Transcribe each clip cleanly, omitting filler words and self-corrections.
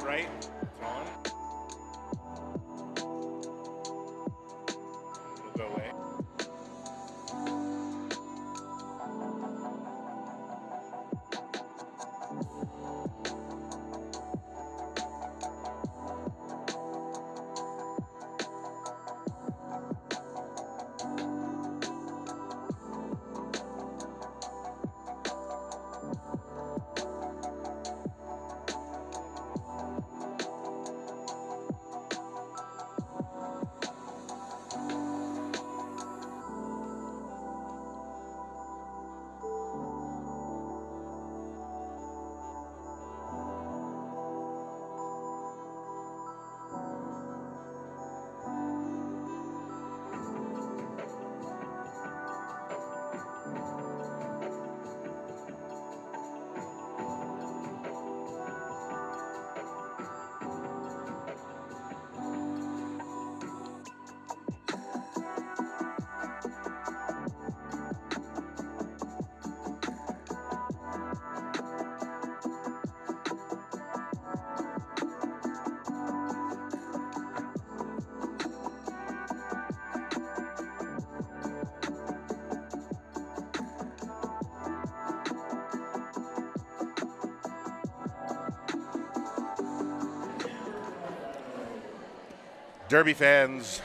right. It's on. We'll go away. Derby fans,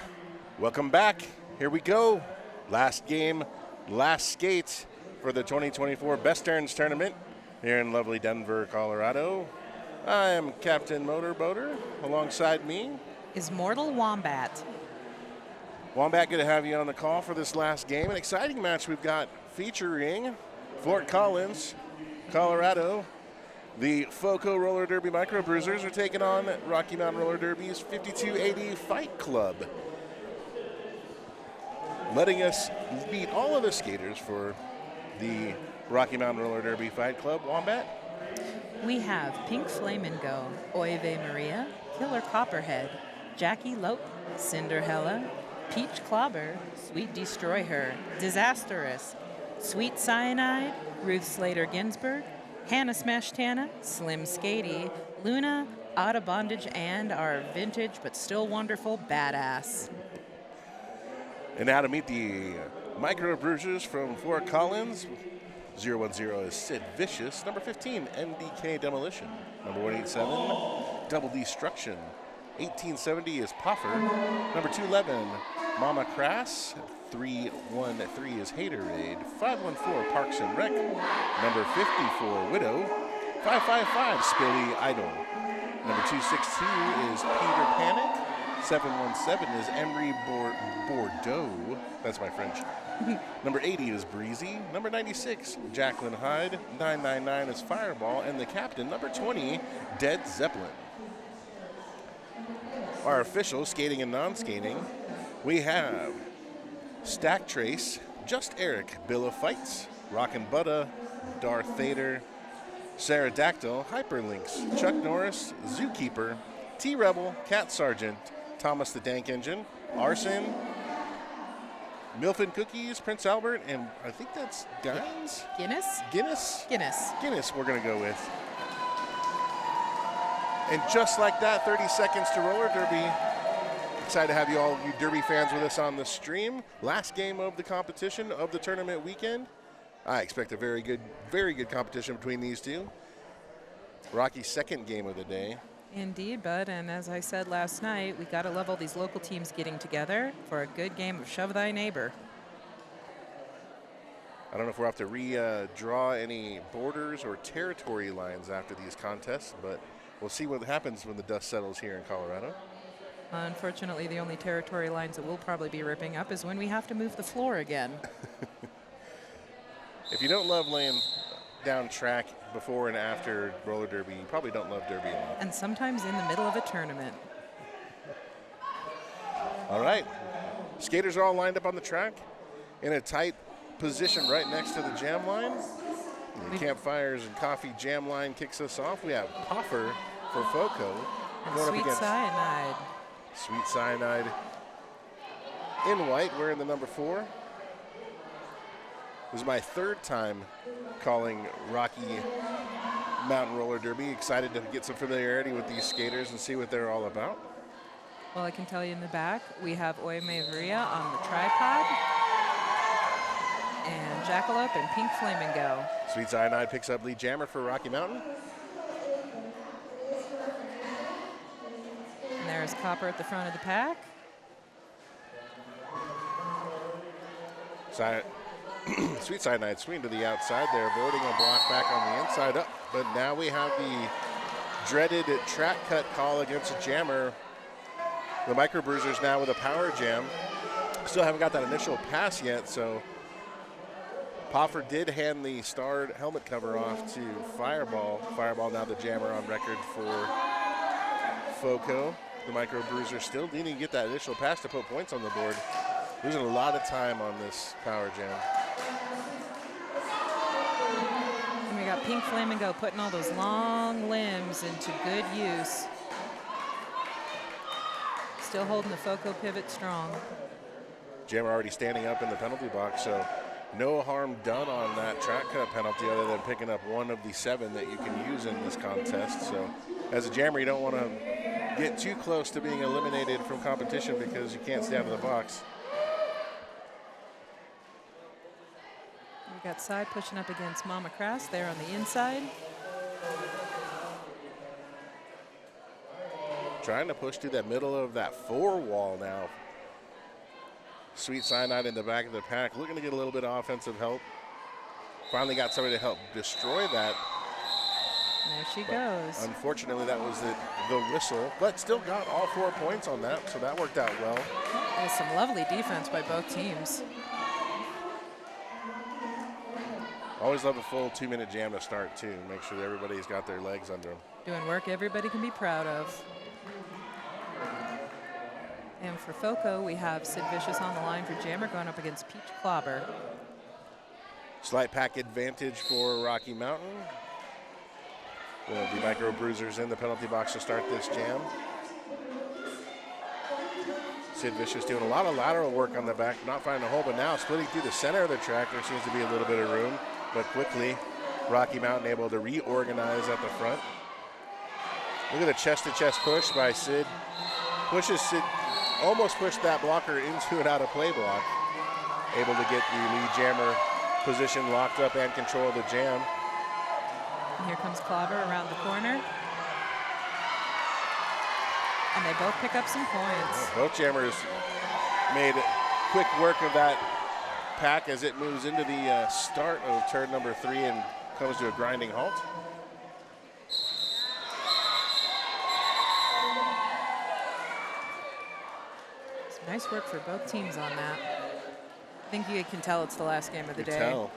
welcome back. Here we go. Last game, last skate for the 2024 Besterns tournament here in lovely Denver, Colorado. I am Captain Motorboater. Alongside me is Mortal Wombat. Wombat, good to have you on the call for this last game. An exciting match we've got featuring Fort Collins, Colorado. The FOCO Roller Derby Micro Bruisers are taking on Rocky Mountain Roller Derby's 5280 Fight Club. Letting us beat all of the skaters for the Rocky Mountain Roller Derby Fight Club. Wombat? We have Pink Flamingo, Oive Maria, Killer Copperhead, Jackie Lope, Cinderella, Peach Clobber, Sweet Destroy Her, Disastrous, Sweet Cyanide, Ruth Slater Ginsburg, Hannah Smash Tana, Slim Skatey, Luna, Out of Bondage, and our vintage but still wonderful Badass. And now to meet the Micro Bruisers from Fort Collins. 010 is Sid Vicious. Number 15, MDK Demolition. Number 187, Double Destruction. 1870 is Puffer. Number 211, Mama Crass. 313 is Haterade. 514, Parks and Rec. Number 54, Widow. 555, Spilly Idol. Number 262 is Peter Panic. 717 is Emery Bordeaux. That's my French. Number 80 is Breezy. Number 96, Jacqueline Hyde. 999 is Fireball. And the captain, number 20, Dead Zeppelin. Our official skating and non-skating, we have Stack Trace, Just Eric, Bill of Fights, Rockin' Butta, Darth Vader, Pterodactyl, Hyperlinks, Chuck Norris, Zookeeper, T-Rebel, Cat Sergeant, Thomas the Dank Engine, Arson, Milfin Cookies, Prince Albert, and I think that's Guns? Guinness we're going to go with. And just like that, 30 seconds to roller derby. Excited to have you all, you Derby fans, with us on the stream. Last game of the competition of the tournament weekend. I expect a very good competition between these two. Rocky's second game of the day. Indeed, Bud, and as I said last night, we got to love all these local teams getting together for a good game of Shove Thy Neighbor. I don't know if we'll have to redraw any borders or territory lines after these contests, but we'll see what happens when the dust settles here in Colorado. Unfortunately, the only territory lines that we'll probably be ripping up is when we have to move the floor again. If you don't love laying down track before and after roller derby, you probably don't love derby enough. And sometimes in the middle of a tournament. All right. Skaters are all lined up on the track in a tight position right next to the jam line. The Campfires and Coffee jam line kicks us off. We have Puffer for FOCO. And Sweet Cyanide. Sweet Cyanide in white, wearing the number 4. This is my third time calling Rocky mountain roller derby. Excited to get some familiarity with these skaters and see what they're all about. Well, I can tell you in the back, we have Oye Maria on the tripod, and Jackalope and Pink Flamingo. Sweet Cyanide picks up lead jammer for Rocky Mountain. And there's Copper at the front of the pack. Sweet Cyanide swing to the outside there, avoiding a block back on the inside up. But now we have the dreaded track cut call against a jammer. The Microbruisers now with a power jam. Still haven't got that initial pass yet, so Poffer did hand the starred helmet cover off to Fireball. Fireball now the jammer on record for FOCO. The Microbruisers still needing to get that initial pass to put points on the board. Losing a lot of time on this power jam. And we got Pink Flamingo putting all those long limbs into good use. Still holding the FOCO pivot strong. Jammer already standing up in the penalty box, so no harm done on that track cut penalty other than picking up one of the 7 that you can use in this contest. So as a jammer, you don't want to get too close to being eliminated from competition because you can't stay out of the box. We got Side pushing up against Mama Crass there on the inside. Trying to push to the middle of that 4 wall now. Sweet Cyanide in the back of the pack, looking to get a little bit of offensive help. Finally got somebody to help destroy that. There she goes. Unfortunately, that was the whistle, but still got all 4 points on that, so that worked out well. That was some lovely defense by both teams. Always love a full 2-minute jam to start, too. Make sure that everybody's got their legs under them. Doing work everybody can be proud of. And for FOCO, we have Sid Vicious on the line for jammer going up against Peach Clobber. Slight pack advantage for Rocky Mountain. The Microbruisers in the penalty box to start this jam. Sid Vicious doing a lot of lateral work on the back, not finding a hole, but now splitting through the center of the track. There seems to be a little bit of room, but quickly Rocky Mountain able to reorganize at the front. Look at the chest-to-chest push by Sid. Pushes Sid, almost pushed that blocker into an out-of-play block. Able to get the lead jammer position locked up and control the jam. And here comes Clobber around the corner. And they both pick up some points. Both jammers made quick work of that pack as it moves into the start of turn number 3 and comes to a grinding halt. Nice work for both teams on that. I think you can tell it's the last game of the day. Tell.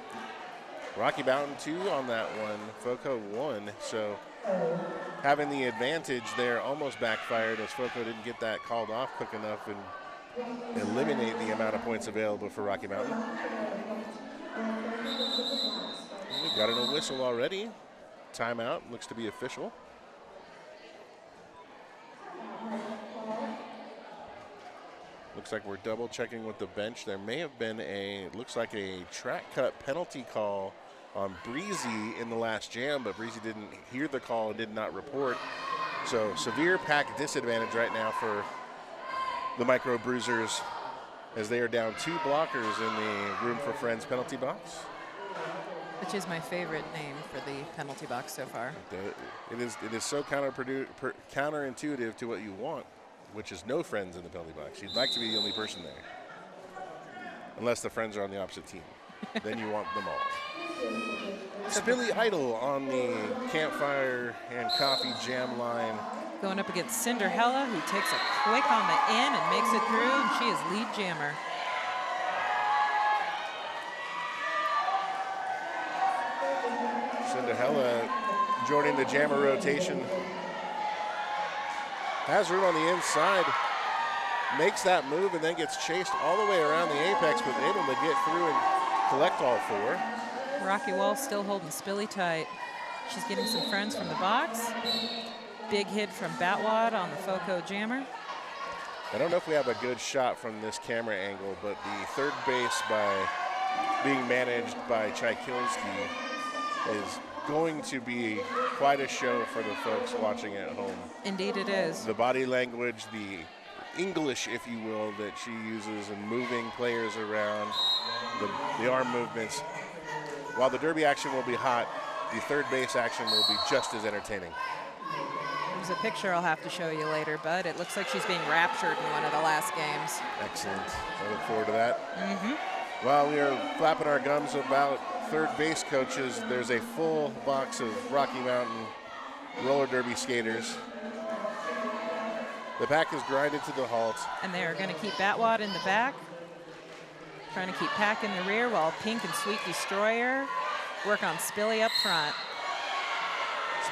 Rocky Mountain 2 on that one, FOCO 1. So having the advantage there almost backfired as FOCO didn't get that called off quick enough and eliminate the amount of points available for Rocky Mountain. We've got a whistle already. Timeout looks to be official. Looks like we're double checking with the bench. There may have been looks like a track cut penalty call on Breezy in the last jam, but Breezy didn't hear the call and did not report. So severe pack disadvantage right now for the Microbruisers as they are down 2 blockers in the Room for Friends penalty box. Which is my favorite name for the penalty box so far. It is so counterintuitive to what you want, which is no friends in the penalty box. You'd like to be the only person there, unless the friends are on the opposite team. Then you want them all. Spilly Idol on the campfire and coffee jam line. Going up against Cinderella, who takes a quick on the in and makes it through, and she is lead jammer. Cinderella joining the jammer rotation. Has room on the inside, makes that move and then gets chased all the way around the apex, but able to get through and collect all 4. Rocky Wall still holding Spilly tight. She's getting some friends from the box. Big hit from Batwad on the FOCO jammer. I don't know if we have a good shot from this camera angle, but the third base being managed by Chykilski is going to be quite a show for the folks watching at home. Indeed it is. The body language, the English, if you will, that she uses in moving players around, the arm movements. While the derby action will be hot, the third base action will be just as entertaining. There's a picture I'll have to show you later, Bud. It looks like she's being raptured in one of the last games. Excellent. I look forward to that. While we are flapping our gums about third base coaches, there's a full box of Rocky Mountain roller derby skaters. The pack is grinded to the halt. And they are going to keep Batwad in the back, trying to keep Pack in the rear while Pink and Sweet Destroyer work on Spilly up front.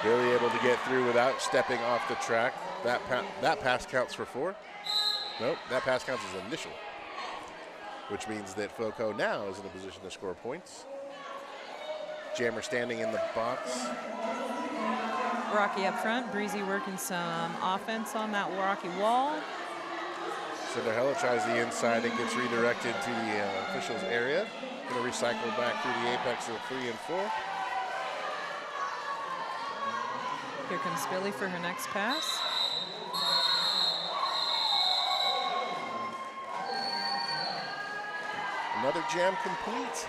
Spilly able to get through without stepping off the track. That pass counts for 4. Nope, that pass counts as initial, which means that FOCO now is in a position to score points. Jammer standing in the box. Rocky up front, Breezy working some offense on that Rocky wall. Cinderella tries the inside and gets redirected to the officials area. Going to recycle back through the apex of 3 and 4. Here comes Billy for her next pass. Another jam complete.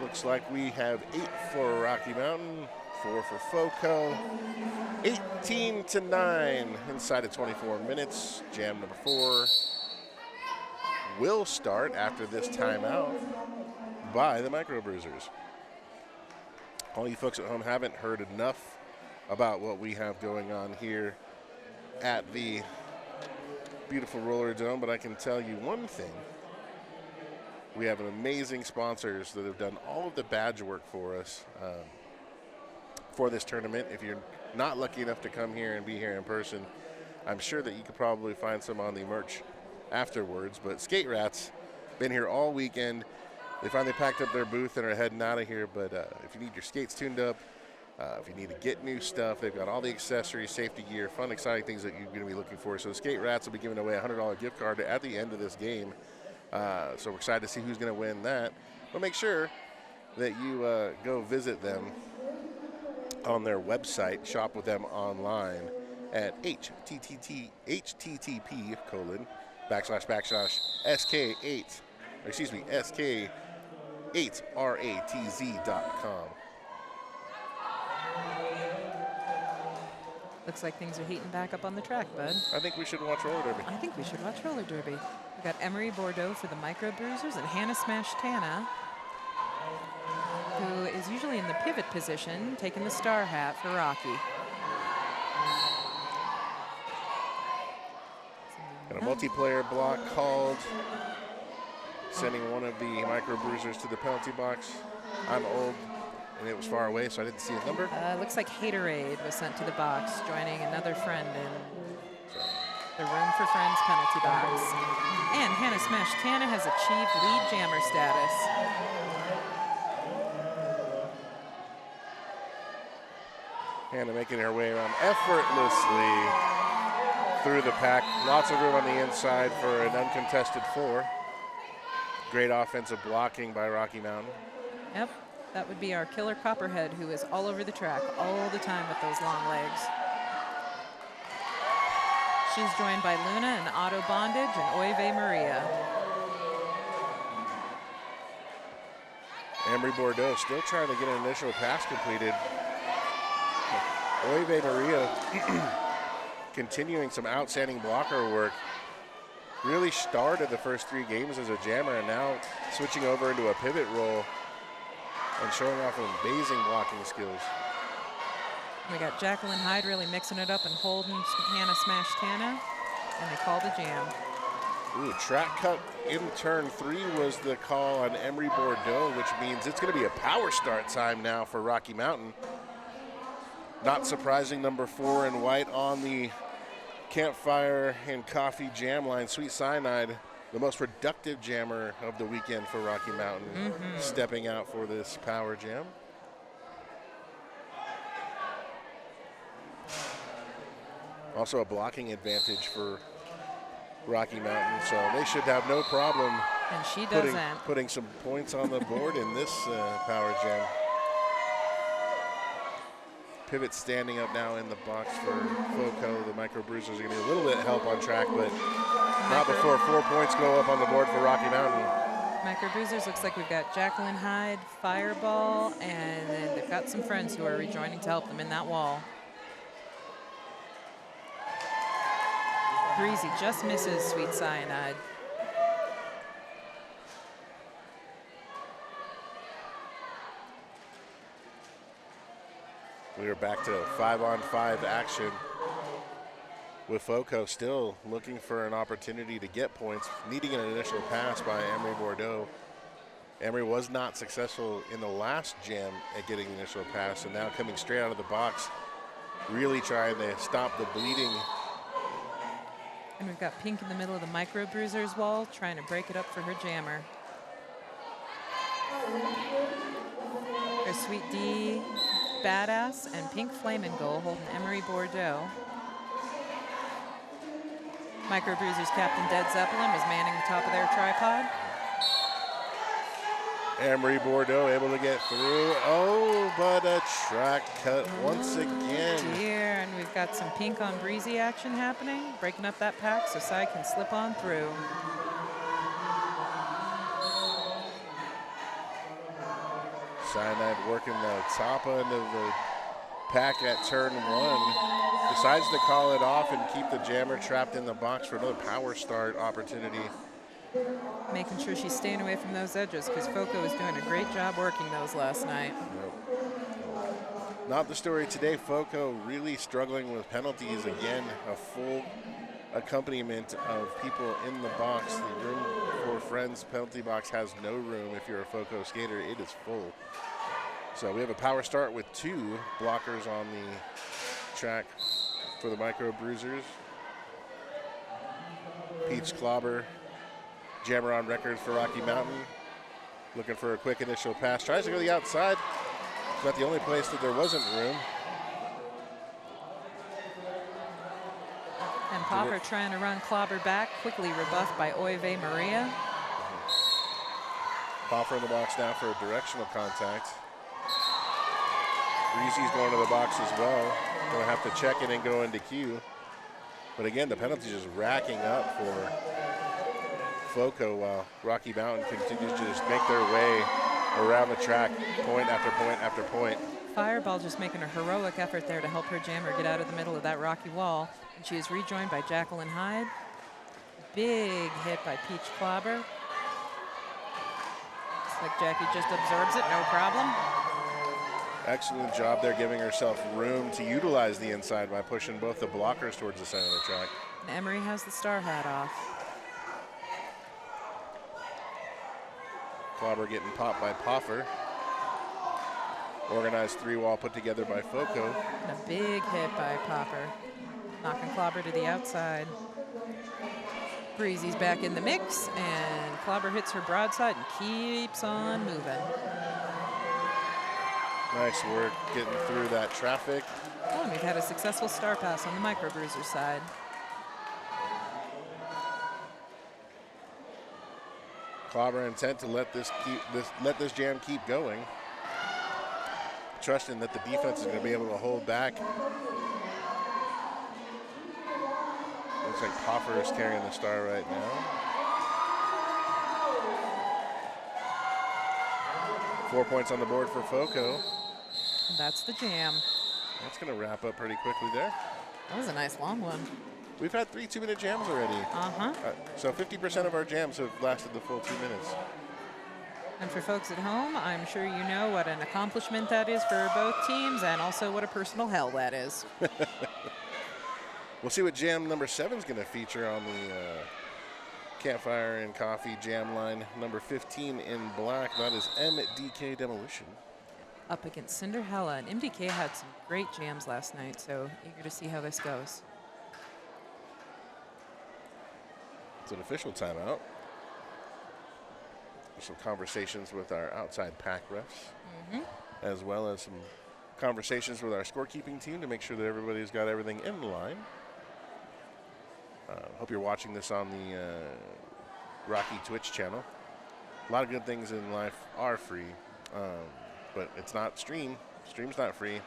Looks like we have 8 for Rocky Mountain, 4 for FOCO. 18-9 inside of 24 minutes. Jam number 4 will start after this timeout by the Microbruisers. All you folks at home haven't heard enough about what we have going on here at the beautiful Rollerdome, but I can tell you one thing. We have amazing sponsors that have done all of the badge work for us for this tournament. If you're not lucky enough to come here and be here in person, I'm sure that you could probably find some on the merch afterwards. But Skate Rats been here all weekend. They finally packed up their booth and are heading out of here. But if you need your skates tuned up, if you need to get new stuff, they've got all the accessories, safety gear, fun, exciting things that you're going to be looking for. So the Skate Rats will be giving away a $100 gift card at the end of this game. So we're excited to see who's going to win that. But make sure that you go visit them on their website, shop with them online at SK8RATZ.com. Looks like things are heating back up on the track, Bud. I think we should watch roller derby. I think we should watch roller derby. We've got Emery Bordeaux for the Microbruisers and Hannah Smash Tana, who is usually in the pivot position, taking the star hat for Rocky. Got a multiplayer block called, sending one of the Microbruisers to the penalty box. I'm old, and it was far away, so I didn't see a number. Looks like Haterade was sent to the box, joining another friend in the Room for Friends penalty box. And Hannah Smash Tana has achieved lead jammer status. Hannah making her way around effortlessly through the pack. Lots of room on the inside for an uncontested 4. Great offensive blocking by Rocky Mountain. Yep, that would be our killer Copperhead, who is all over the track all the time with those long legs. She's joined by Luna and Auto Bondage and Oive Maria. Emery Bordeaux still trying to get an initial pass completed. Oive Maria continuing some outstanding blocker work. Really started the first 3 games as a jammer and now switching over into a pivot role and showing off amazing blocking skills. We got Jacqueline Hyde really mixing it up and holding Hannah Smash Tana, and they called a jam. Ooh, track cut in turn 3 was the call on Emery Bordeaux, which means it's going to be a power start time now for Rocky Mountain. Not surprising, number 4 in white on the campfire and coffee jam line. Sweet Cyanide, the most productive jammer of the weekend for Rocky Mountain, stepping out for this power jam. Also a blocking advantage for Rocky Mountain, so they should have no problem And she doesn't. Putting some points on the board in this power jam. Pivot standing up now in the box for FOCO. The micro bruisers are going to need a little bit of help on track, but not before 4 points go up on the board for Rocky Mountain. Micro bruisers looks like we've got Jacqueline Hyde, Fireball, and then they've got some friends who are rejoining to help them in that wall. Breezy just misses Sweet Cyanide. We are back to 5-on-5 action with FOCO still looking for an opportunity to get points, needing an initial pass by Emery Bordeaux. Emery was not successful in the last jam at getting the initial pass, and now coming straight out of the box, really trying to stop the bleeding. And we've got Pink in the middle of the micro bruisers wall, trying to break it up for her jammer. There's Sweet D, Badass, and Pink Flamingo holding Emery Bordeaux. Micro bruisers captain Dead Zeppelin was manning the top of their tripod. Emery Bordeaux able to get through. Oh, but a track cut once again. Dear, and we've got some Pink on Breezy action happening, breaking up that pack so Cy can slip on through. Cyanide working the top end of the pack at turn 1. Decides to call it off and keep the jammer trapped in the box for another power start opportunity. Making sure she's staying away from those edges because FOCO was doing a great job working those last night. Yep. Not the story today. FOCO really struggling with penalties again. A full accompaniment of people in the box. The room for friends penalty box has no room. If you're a FOCO skater, it is full. So we have a power start with 2 blockers on the track for the micro bruisers. Peach Clobber, jammer on record for Rocky Mountain. Looking for a quick initial pass. Tries to go to the outside. It's not the only place that there wasn't room. And Popper trying to run Clobber back, quickly rebuffed by Oive Maria. Popper in the box now for a directional contact. Breezy's going to the box as well. Going to have to check it and go into queue. But again, the penalties just racking up for FOCO while Rocky Mountain continues to just make their way around the track, point after point after point. Fireball just making a heroic effort there to help her jammer get out of the middle of that rocky wall. And she is rejoined by Jacqueline Hyde. Big hit by Peach Clobber. Looks like Jackie just absorbs it, no problem. Excellent job there, giving herself room to utilize the inside by pushing both the blockers towards the center of the track. And Emery has the star hat off. Clobber getting popped by Poffer. Organized 3-wall put together by FOCO. And a big hit by Popper, knocking Clobber to the outside. Breezy's back in the mix, and Clobber hits her broadside and keeps on moving. Nice work getting through that traffic. Oh, and we've had a successful star pass on the micro bruiser side. Clobber intent to let this jam keep going. Trusting that the defense is going to be able to hold back. Looks like Poffer is carrying the star right now. Four points on the board for FOCO. And that's the jam. That's going to wrap up pretty quickly there. That was a nice long one. We've had 3 2-minute jams already. So 50% of our jams have lasted the full 2 minutes. And for folks at home, I'm sure you know what an accomplishment that is for both teams and also what a personal hell that is. We'll see what jam number 7 is going to feature on the Campfire and Coffee jam line. Number 15 in black, that is MDK Demolition. Up against Cinderella, and MDK had some great jams last night, so eager to see how this goes. It's an official timeout. Some conversations with our outside pack refs, as well as some conversations with our scorekeeping team to make sure that everybody's got everything in line. Hope you're watching this on the Rocky Twitch channel. A lot of good things in life are free, but it's not stream. Stream's not free.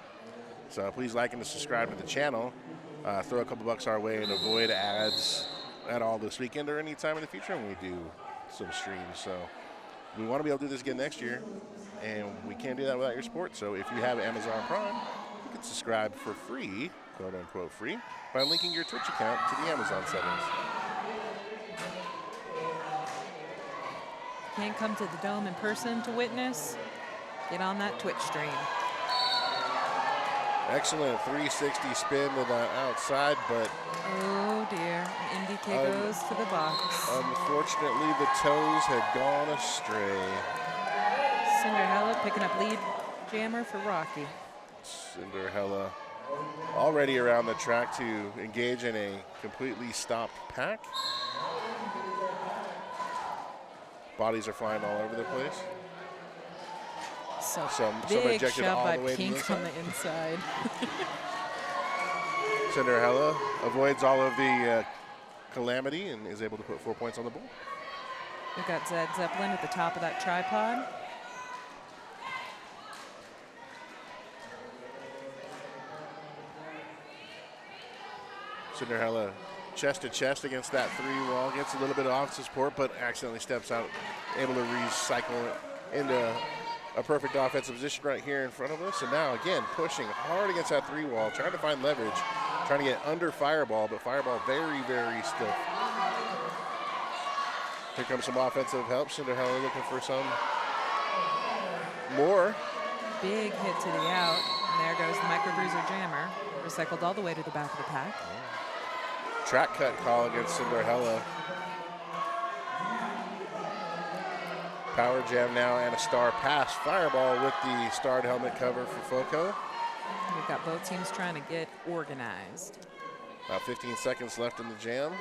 So please like and subscribe to the channel. Throw a couple bucks our way and avoid ads at all this weekend or any time in the future when we do some streams. So we want to be able to do this again next year, and we can't do that without your support. So if you have Amazon Prime, you can subscribe for free, quote unquote free, by linking your Twitch account to the Amazon settings. Can't come to the Dome in person to witness? Get on that Twitch stream. Excellent 360 spin to the outside, but Oh dear, an NDK goes to the box. unfortunately the toes had gone astray. Cinderella picking up lead jammer for Rocky. Cinderella already around the track to engage in a completely stopped pack. Bodies are flying all over the place. So Some big ejected shove all by the way to the Pink on the inside. Cinderella avoids all of the calamity and is able to put 4 points on the board. We've got Zed Zeppelin at the top of that tripod. Cinderella chest to chest against that 3 wall, gets a little bit of offensive support, but accidentally steps out, able to recycle it into a perfect offensive position right here in front of us. And now again, pushing hard against that 3 wall, trying to find leverage, trying to get under Fireball, but Fireball very, very stiff. Here comes some offensive help. Cinderella looking for some more. Big hit to the out. And there goes the Micro Bruiser Jammer. Recycled all the way to the back of the pack. Track cut call against Cinderella. Power jam now and a star pass. Fireball with the starred helmet cover for FOCO. We've got both teams trying to get organized. About 15 seconds left in the jam.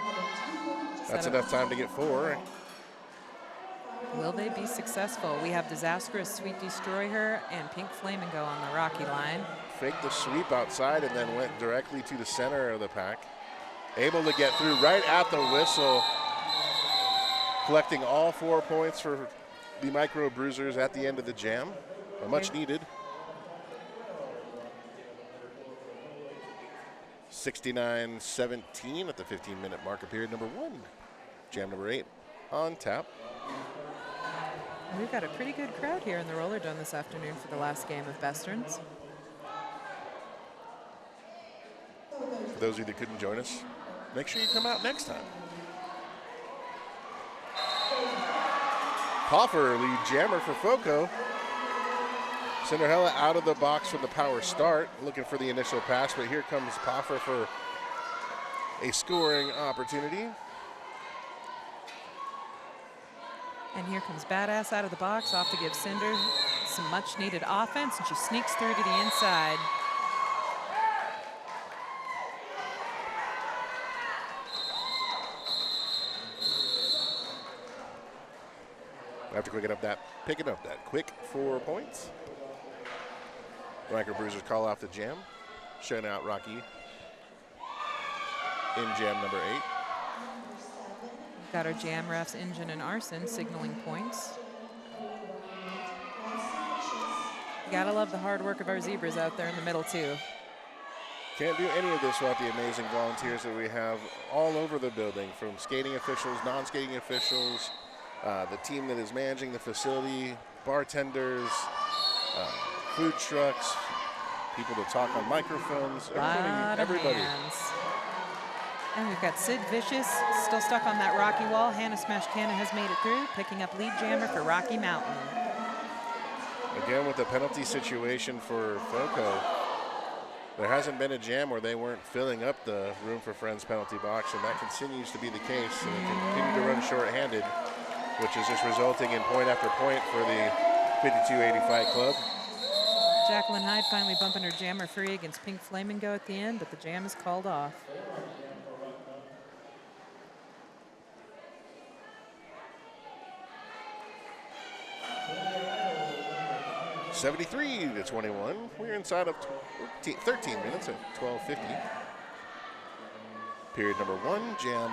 That's enough time to get 4. Will they be successful? We have Disastrous, Sweet Destroy Her, and Pink Flamingo on the Rocky line. Faked the sweep outside and then went directly to the center of the pack. Able to get through right at the whistle. Collecting all 4 points for the Micro Bruisers at the end of the jam. Much needed. 69-17 at the 15-minute marker period number 1. Jam number 8 on tap. We've got a pretty good crowd here in the Rollerdome this afternoon for the last game of Besterns. For those of you that couldn't join us, make sure you come out next time. Poffer, lead jammer for FOCO. Cinderella out of the box from the power start, looking for the initial pass, but here comes Poffer for a scoring opportunity. And here comes Badass out of the box, off to give Cinder some much needed offense, and she sneaks through to the inside. After picking up that quick 4 points. Micro Bruisers call off the jam, shutting out Rocky in jam number 8. We've got our jam refs, Engine and Arson, signaling points. You gotta love the hard work of our zebras out there in the middle too. Can't do any of this without the amazing volunteers that we have all over the building, from skating officials, non-skating officials, the team that is managing the facility, bartenders, food trucks, people to talk on microphones, everybody. And we've got Sid Vicious still stuck on that Rocky wall. Hannah Smash Canna has made it through, picking up lead jammer for Rocky Mountain. Again, with the penalty situation for FOCO, there hasn't been a jam where they weren't filling up the Room for Friends penalty box, and that continues to be the case. And they continue to run short-handed, which is just resulting in point after point for the 5280 Fight Club. Jacqueline Hyde finally bumping her jammer free against Pink Flamingo at the end, but the jam is called off. (73-21). We're inside of 13 minutes at 12:50. Period number 1, jam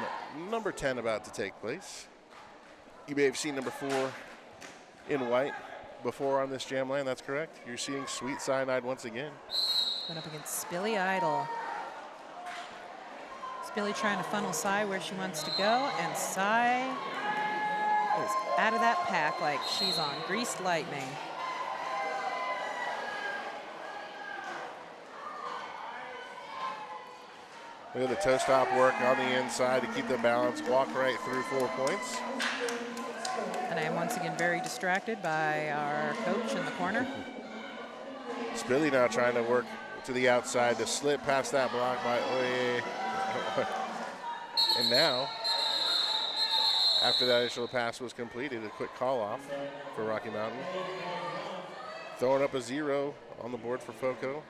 number 10 about to take place. You may have seen number 4 in white before on this jam line. That's correct. You're seeing Sweet Cyanide once again. Going up against Spilly Idol. Spilly trying to funnel Cy where she wants to go, and Cy is out of that pack like she's on greased lightning. Look at the toe stop work on the inside to keep the balance, walk right through 4 points. And I am once again very distracted by our coach in the corner. Spilly now trying to work to the outside to slip past that block by Oye. And now, after that initial pass was completed, a quick call off for Rocky Mountain. Throwing up a 0 on the board for FOCO.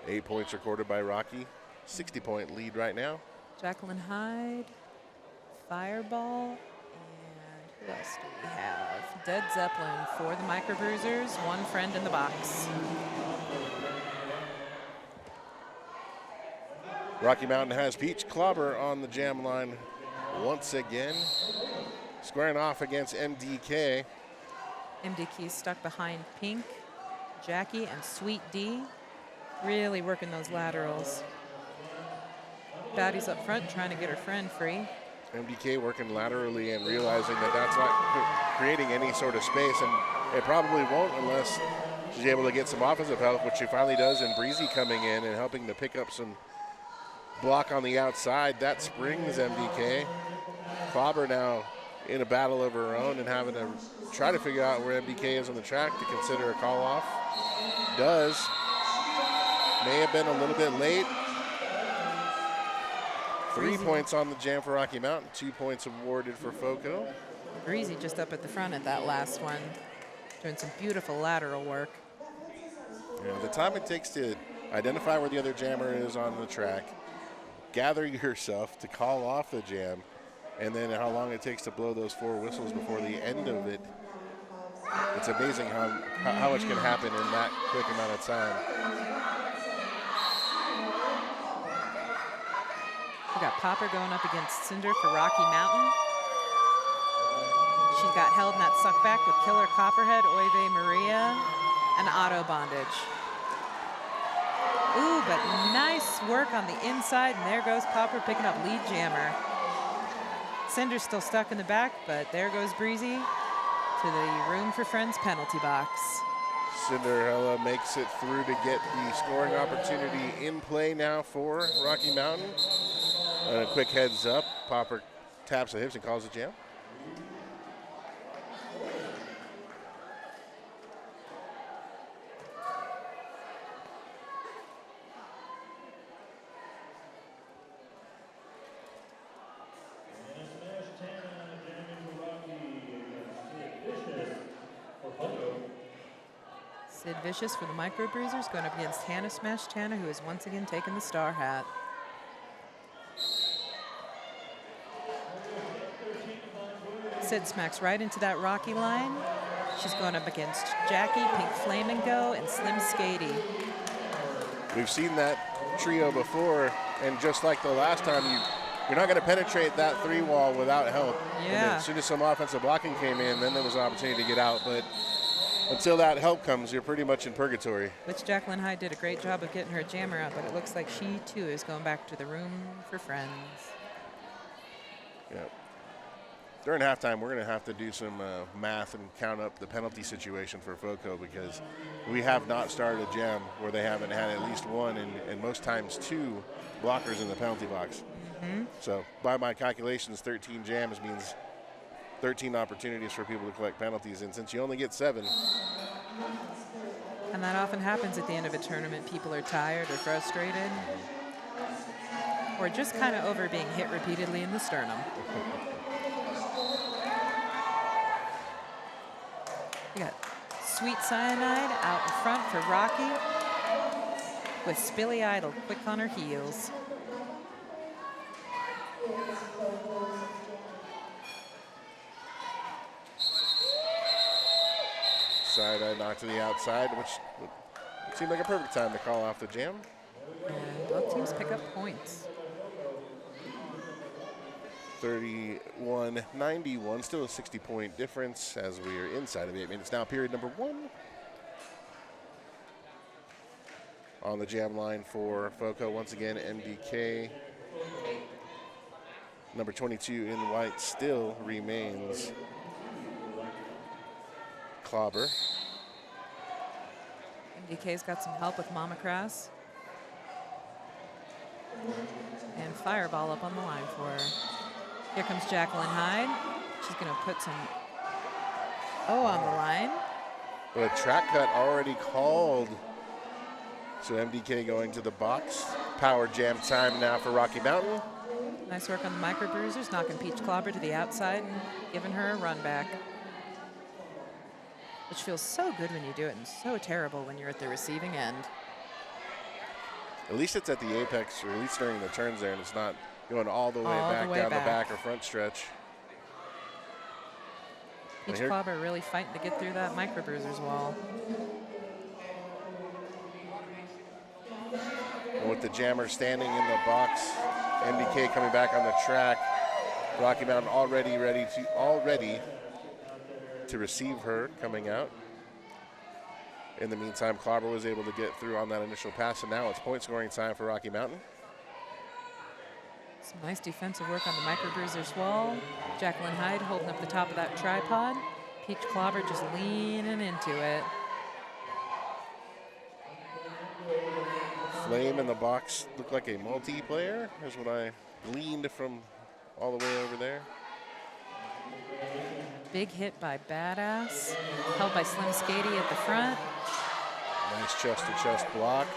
8 points recorded by Rocky. 60-point lead right now. Jacqueline Hyde, Fireball, and who else do we have? Dead Zeppelin for the Microbruisers, one friend in the box. Rocky Mountain has Peach Clobber on the jam line once again. Squaring off against MDK. MDK stuck behind Pink, Jackie, and Sweet D. Really working those laterals. Battie's up front trying to get her friend free. MDK working laterally and realizing that that's not creating any sort of space, and it probably won't unless she's able to get some offensive help, which she finally does, and Breezy coming in and helping to pick up some block on the outside. That springs MDK. Clobber now in a battle of her own and having to try to figure out where MDK is on the track to consider a call off. Does. May have been a little bit late. 3 points on the jam for Rocky Mountain, 2 points awarded for FOCO. Breezy just up at the front at that last one, doing some beautiful lateral work. Yeah, the time it takes to identify where the other jammer is on the track, gather yourself to call off the jam, and then how long it takes to blow those 4 whistles before the end of it. It's amazing how much can happen in that quick amount of time. We got Popper going up against Cinder for Rocky Mountain. She's got held in that suckback with Killer Copperhead, Oive Maria, and Auto Bondage. Ooh, but nice work on the inside, and there goes Popper picking up lead jammer. Cinder's still stuck in the back, but there goes Breezy to the Room for Friends penalty box. Cinderella makes it through to get the scoring opportunity in play now for Rocky Mountain. And a quick heads up, Popper taps the hips and calls the jam. Sid Vicious for the Microbruisers going up against Hannah Smash Tana, who has once again taken the star hat. Sid smacks right into that Rocky line. She's going up against Jackie, Pink Flamingo, and Slim Skady. We've seen that trio before, and just like the last time, you're not going to penetrate that 3-wall without help. Yeah. And then as soon as some offensive blocking came in, then there was an opportunity to get out. But until that help comes, you're pretty much in purgatory. Which Jacqueline Hyde did a great job of getting her jammer out, but it looks like she too is going back to the Room for Friends. Yeah. During halftime, we're going to have to do some math and count up the penalty situation for FOCO, because we have not started a jam where they haven't had at least one and most times 2 blockers in the penalty box. Mm-hmm. So by my calculations, 13 jams means 13 opportunities for people to collect penalties, and since you only get 7. And that often happens at the end of a tournament. People are tired or frustrated, or just kind of over being hit repeatedly in the sternum. We got Sweet Cyanide out in front for Rocky, with Spilly Idol quick on her heels. Cyanide knocked to the outside, which seemed like a perfect time to call off the jam. And both teams pick up points. 31-91, still a 60-point difference as we are inside of 8 minutes now. Period number 1. On the jam line for FOCO, once again, MDK. Number 22 in white still remains Clobber. MDK's got some help with Mama Crass. And Fireball up on the line for her. Here comes Jacqueline Hyde. She's going to put some O on the line. But a track cut already called. So MDK going to the box. Power jam time now for Rocky Mountain. Nice work on the microbruisers, knocking Peach Clobber to the outside and giving her a run back. Which feels so good when you do it and so terrible when you're at the receiving end. At least it's at the apex, or at least during the turns there, and it's not going all the way back down the back or front stretch. Peach Clobber really fighting to get through that microbruisers wall. And with the jammer standing in the box, MDK coming back on the track. Rocky Mountain already ready to receive her coming out. In the meantime, Clobber was able to get through on that initial pass, and now it's point scoring time for Rocky Mountain. Some nice defensive work on the microbruisers wall. Jacqueline Hyde holding up the top of that tripod. Peach Clobber just leaning into it. Flame in the box looked like a multiplayer, is what I gleaned from all the way over there. Big hit by Badass, held by Slim Skady at the front. Nice chest-to-chest block.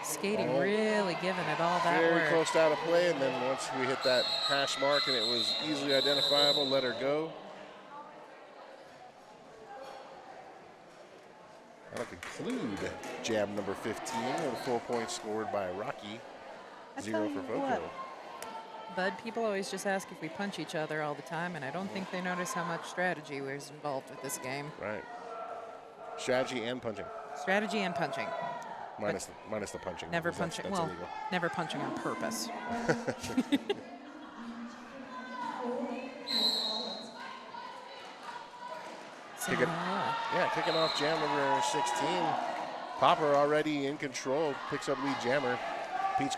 Skady really giving it all that Very work. close out of play, and then once we hit that hash mark and it was easily identifiable, let her go. That'll conclude jam number 15 with a full point scored by Rocky. 0 for FOCO. Bud, people always just ask if we punch each other all the time, and I don't think they notice how much strategy was involved with this game. Right. Strategy and punching. Strategy and punching. Minus the punching. Never punching. That's well, illegal. never punching on purpose. Kicking off jam number 16. Popper already in control, picks up lead jammer. Peach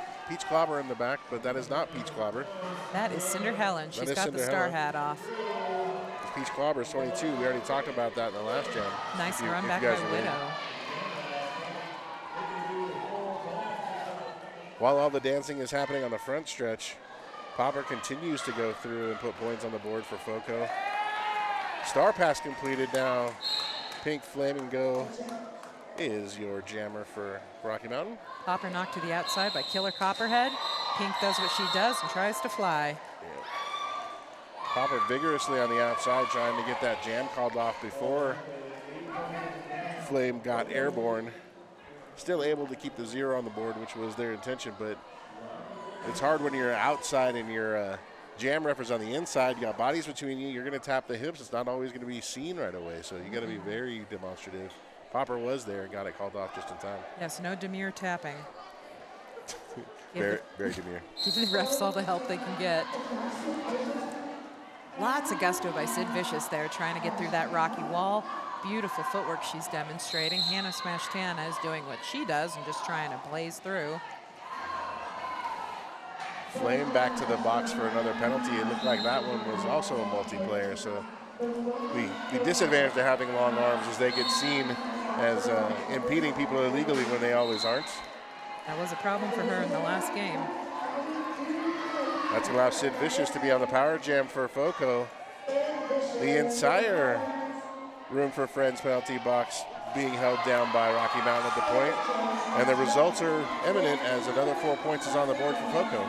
Clobber in the back, but that is not Peach Clobber. That is Cinder Helen. She's got the star hat off. Peach Clobber is 22. We already talked about that in the last jam. Nice run back by Widow. While all the dancing is happening on the front stretch, Popper continues to go through and put points on the board for FOCO. Star pass completed now. Pink Flamingo is your jammer for Rocky Mountain. Popper knocked to the outside by Killer Copperhead. Pink does what she does and tries to fly. Yeah. Popper vigorously on the outside trying to get that jam called off before Flame got airborne. Still able to keep the 0 on the board, which was their intention, but it's hard when you're outside and your jam ref is on the inside. You got bodies between you. You're going to tap the hips. It's not always going to be seen right away, so you got to be very demonstrative. Popper was there and got it called off just in time. Yes, no demure tapping. very demure. Give the refs all the help they can get. Lots of gusto by Sid Vicious there, trying to get through that rocky wall. Beautiful footwork she's demonstrating. Hannah Smash Tana is doing what she does and just trying to blaze through. Flame back to the box for another penalty. It looked like that one was also a multiplayer, so the disadvantage to having long arms is they get seen as impeding people illegally when they always aren't. That was a problem for her in the last game. That's allowed Sid Vicious to be on the power jam for FOCO. The entire Room for Friends penalty box being held down by Rocky Mountain at the point. And the results are imminent as another 4 points is on the board for FOCO.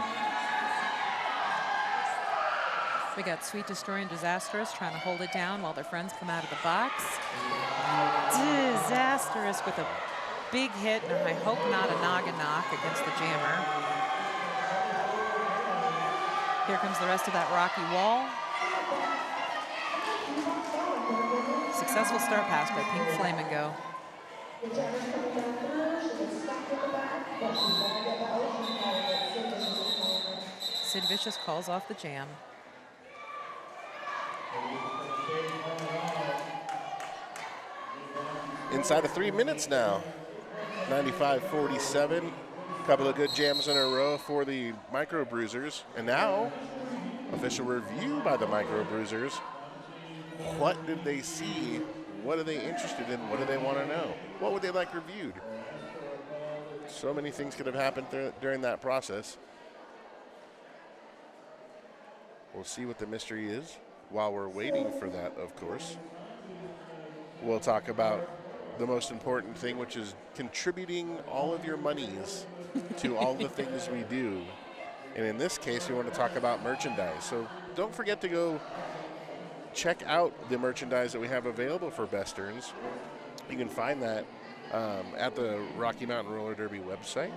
We got Sweet Destroy and Disastrous trying to hold it down while their friends come out of the box. Disastrous with a big hit, and I hope not a noggin knock against the jammer. Here comes the rest of that rocky wall. Successful start pass by Pink Flamingo. Sid Vicious calls off the jam. Inside of 3 minutes now. 95-47. Couple of good jams in a row for the Micro Bruisers. And now, official review by the Micro Bruisers. What did they see? What are they interested in? What do they want to know? What would they like reviewed? So many things could have happened during that process. We'll see what the mystery is. While we're waiting for that, of course, we'll talk about the most important thing, which is contributing all of your monies to all the things we do. And in this case, we want to talk about merchandise. So don't forget to go check out the merchandise that we have available for Besterns. You can find that at the Rocky Mountain Roller Derby website.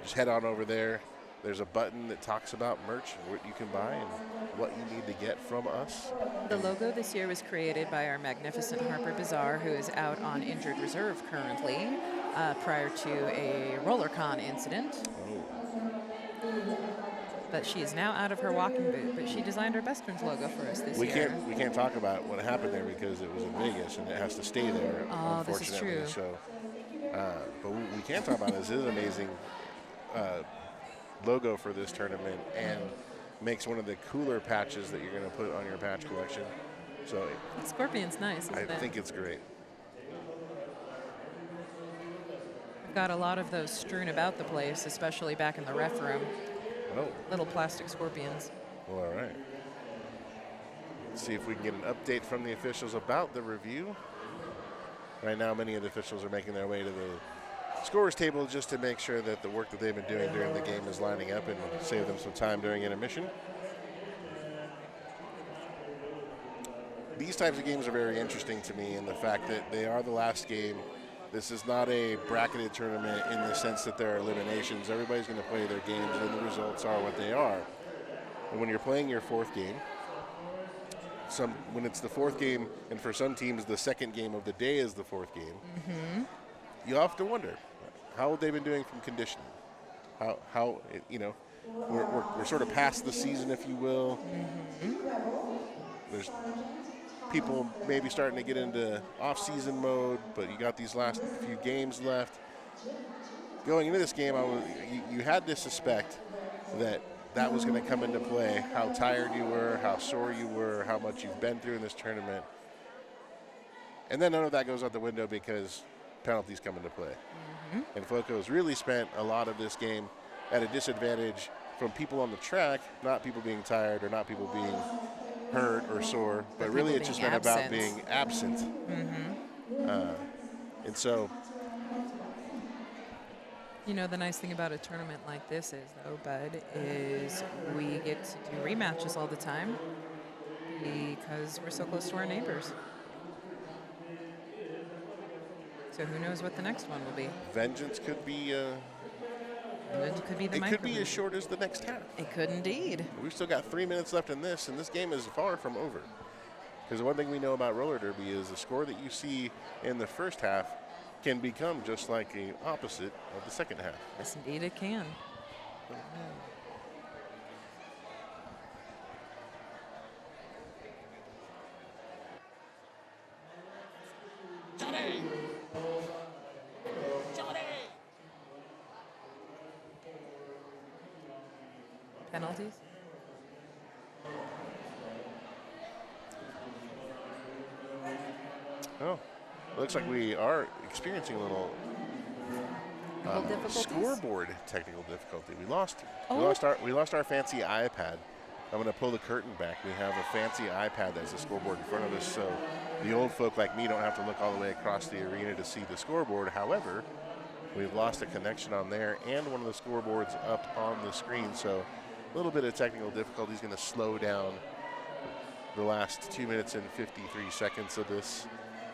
Just head on over there. There's a button that talks about merch and what you can buy and what you need to get from us. The logo this year was created by our magnificent Harper Bazaar, who is out on injured reserve currently, prior to a RollerCon incident. But she is now out of her walking boot, but she designed our Besterns logo for us this year. We can't talk about what happened there because it was in Vegas and it has to stay there, Oh, unfortunately. this is true. So, but we can talk about this. It is an amazing logo for this tournament and makes one of the cooler patches that you're going to put on your patch collection. So The scorpion's nice, isn't it? I think it's great. We've got a lot of those strewn about the place, especially back in the ref room. Oh, Little plastic scorpions. well, all right. Let's see if we can get an update from the officials about the review. Right now, many of the officials are making their way to the scorers table just to make sure that the work that they've been doing during the game is lining up and save them some time during intermission. These types of games are very interesting to me in the fact that they are the last game. This is not a bracketed tournament in the sense that there are eliminations. Everybody's going to play their games and the results are what they are. And when you're playing your fourth game, when it's the fourth game, and for some teams the second game of the day is the fourth game, you have to wonder how have they been doing from conditioning. How we're sort of past the season, if you will. There's people maybe starting to get into off-season mode, but you got these last few games left. Going into this game, you had to suspect that was going to come into play, how tired you were, how sore you were, how much you've been through in this tournament. And then none of that goes out the window because penalties come into play. And FOCO's really spent a lot of this game at a disadvantage from people on the track, not people being tired or not people being hurt or sore, but really it's just been about being absent. And so, You know, the nice thing about a tournament like this is, though, Bud, is we get to do rematches all the time because we're so close to our neighbors. So who knows what the next one will be? vengeance could be It could be the it could be micro- as short as the next half. It could indeed. We've still got 3 minutes left in this, and this game is far from over. Because the one thing we know about roller derby is the score that you see in the first half can become just like the opposite of the second half. Yes, indeed it can. Penalties? Oh, looks like we are experiencing a little Difficulties? scoreboard technical difficulty. We lost Oh. we lost our fancy iPad. I'm going to pull the curtain back. We have a fancy iPad that's a scoreboard in front of us, so the old folk like me don't have to look all the way across the arena to see the scoreboard. However, we've lost a connection on there and one of the scoreboards up on the screen, so a little bit of technical difficulty is going to slow down the last 2 minutes and 53 seconds of this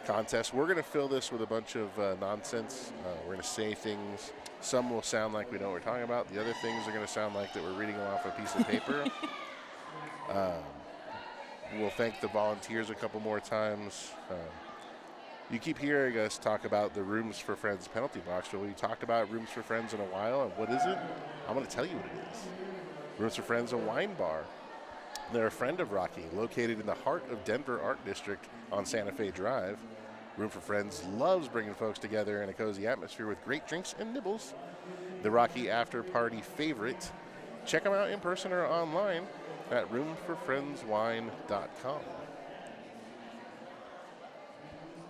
contest. We're going to fill this with a bunch of nonsense. We're going to say things. Some will sound like we know what we're talking about. The other things are going to sound like that we're reading them off a piece of paper. We'll thank the volunteers a couple more times. You keep hearing us talk about the Rooms for Friends penalty box, but we talked about Rooms for Friends in a while, and what is it? I'm going to tell you what it is. Rooms for Friends, a wine bar. They're a friend of Rocky, located in the heart of Denver Art District on Santa Fe Drive. Room for Friends loves bringing folks together in a cozy atmosphere with great drinks and nibbles. The Rocky After Party favorite. Check them out in person or online at roomforfriendswine.com.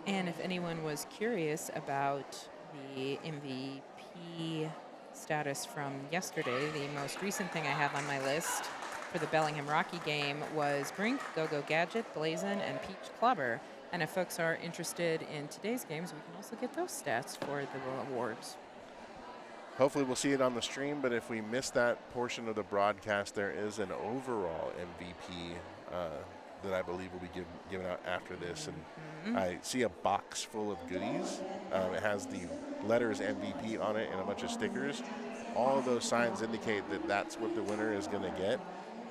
And if anyone was curious about the MVP status from yesterday, the most recent thing I have on my list for the Bellingham Rocky game was Brink, Go-Go Gadget, Blazin, and Peach Clobber. And if folks are interested in today's games, we can also get those stats for the awards. Hopefully we'll see it on the stream, but if we miss that portion of the broadcast, there is an overall MVP that I believe will be given out after this. And I see a box full of goodies. It has the letters MVP on it and a bunch of stickers. All of those signs indicate that that's what the winner is going to get,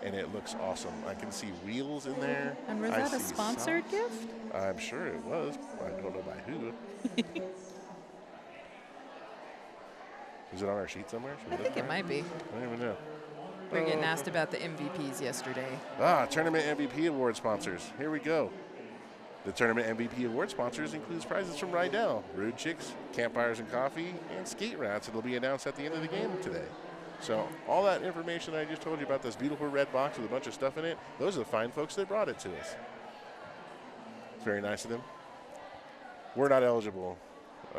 and it looks awesome. I can see wheels in there. And was that a sponsored gift? I'm sure it was. I don't know by who. Is it on our sheet somewhere? I think it might be. I don't even know. We were getting asked about the MVPs yesterday. Tournament MVP award sponsors. Here we go. The tournament MVP award sponsors includes prizes from Rydell, Rude Chicks, Campfires and Coffee, and Skate Rats. It'll be announced at the end of the game today. So all that information I just told you about, this beautiful red box with a bunch of stuff in it, those are the fine folks that brought it to us. It's very nice of them. We're not eligible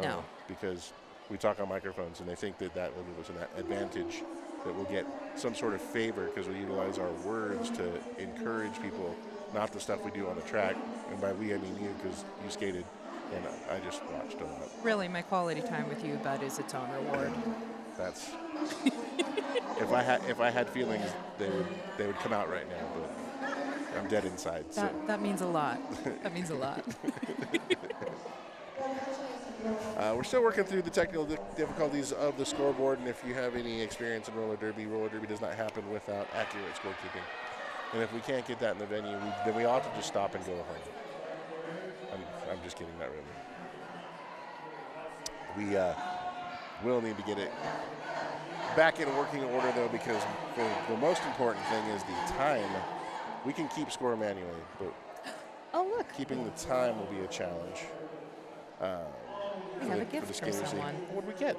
No. because we talk on microphones, and they think that that will give us an advantage, that we'll get some sort of favor because we utilize our words to encourage people, not the stuff we do on the track. And by we, I mean you, because you skated, and I just watched a lot. Really, my quality time with you, Bud, is its own reward. That's if I had feelings, they would come out right now, but I'm dead inside. That means a lot. That means a lot. We're still working through the technical difficulties of the scoreboard, and if you have any experience in roller derby does not happen without accurate scorekeeping. And if we can't get that in the venue, then we ought to just stop and go home. I'm just kidding, not really. We will need to get it back in working order, though, because the most important thing is the time. We can keep score manually, but keeping the time will be a challenge. We have a gift from someone. What did we get?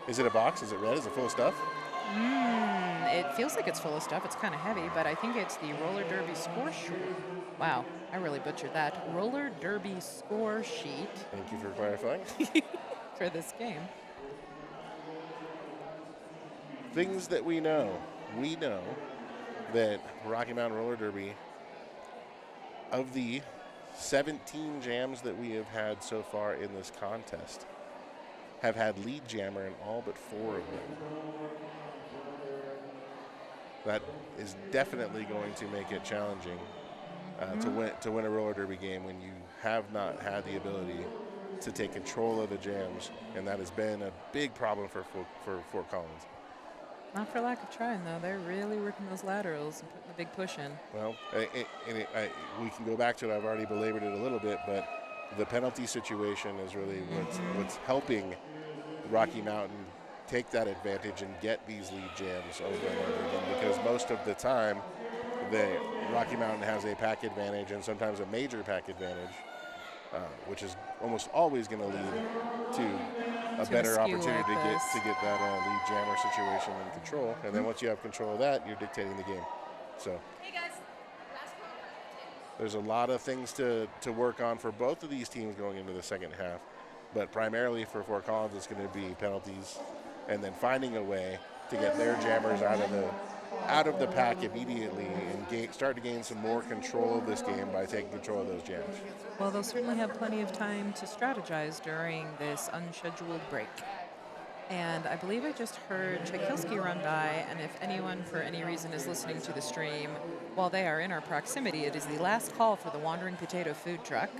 Is it a box? Is it red? Is it full of stuff? It feels like it's full of stuff. It's kind of heavy, but I think it's the roller derby score sheet. Wow, I really butchered that. Roller derby score sheet. Thank you for clarifying. For this game. Things that we know. We know that Rocky Mountain Roller Derby, of the 17 jams that we have had so far in this contest, have had lead jammer in all but 4 of them. That is definitely going to make it challenging to win a roller derby game when you have not had the ability to take control of the jams, and that has been a big problem for Fort Collins. Not for lack of trying, though. They're really working those laterals and putting the big push in. Well, we can go back to it. I've already belabored it a little bit, but the penalty situation is really what's helping Rocky Mountain take that advantage and get these lead jams over and over again, because most of the time, the Rocky Mountain has a pack advantage and sometimes a major pack advantage, which is almost always going to lead to a better opportunity to get that lead jammer situation in control. And then once you have control of that, you're dictating the game. So there's a lot of things to work on for both of these teams going into the second half. But primarily for Fort Collins, it's going to be penalties and then finding a way to get their jammers out of the pack immediately and start to gain some more control of this game by taking control of those jams. Well, they'll certainly have plenty of time to strategize during this unscheduled break. And I believe I just heard Chakilski run by, and if anyone for any reason is listening to the stream while they are in our proximity, it is the last call for the Wandering Potato food truck.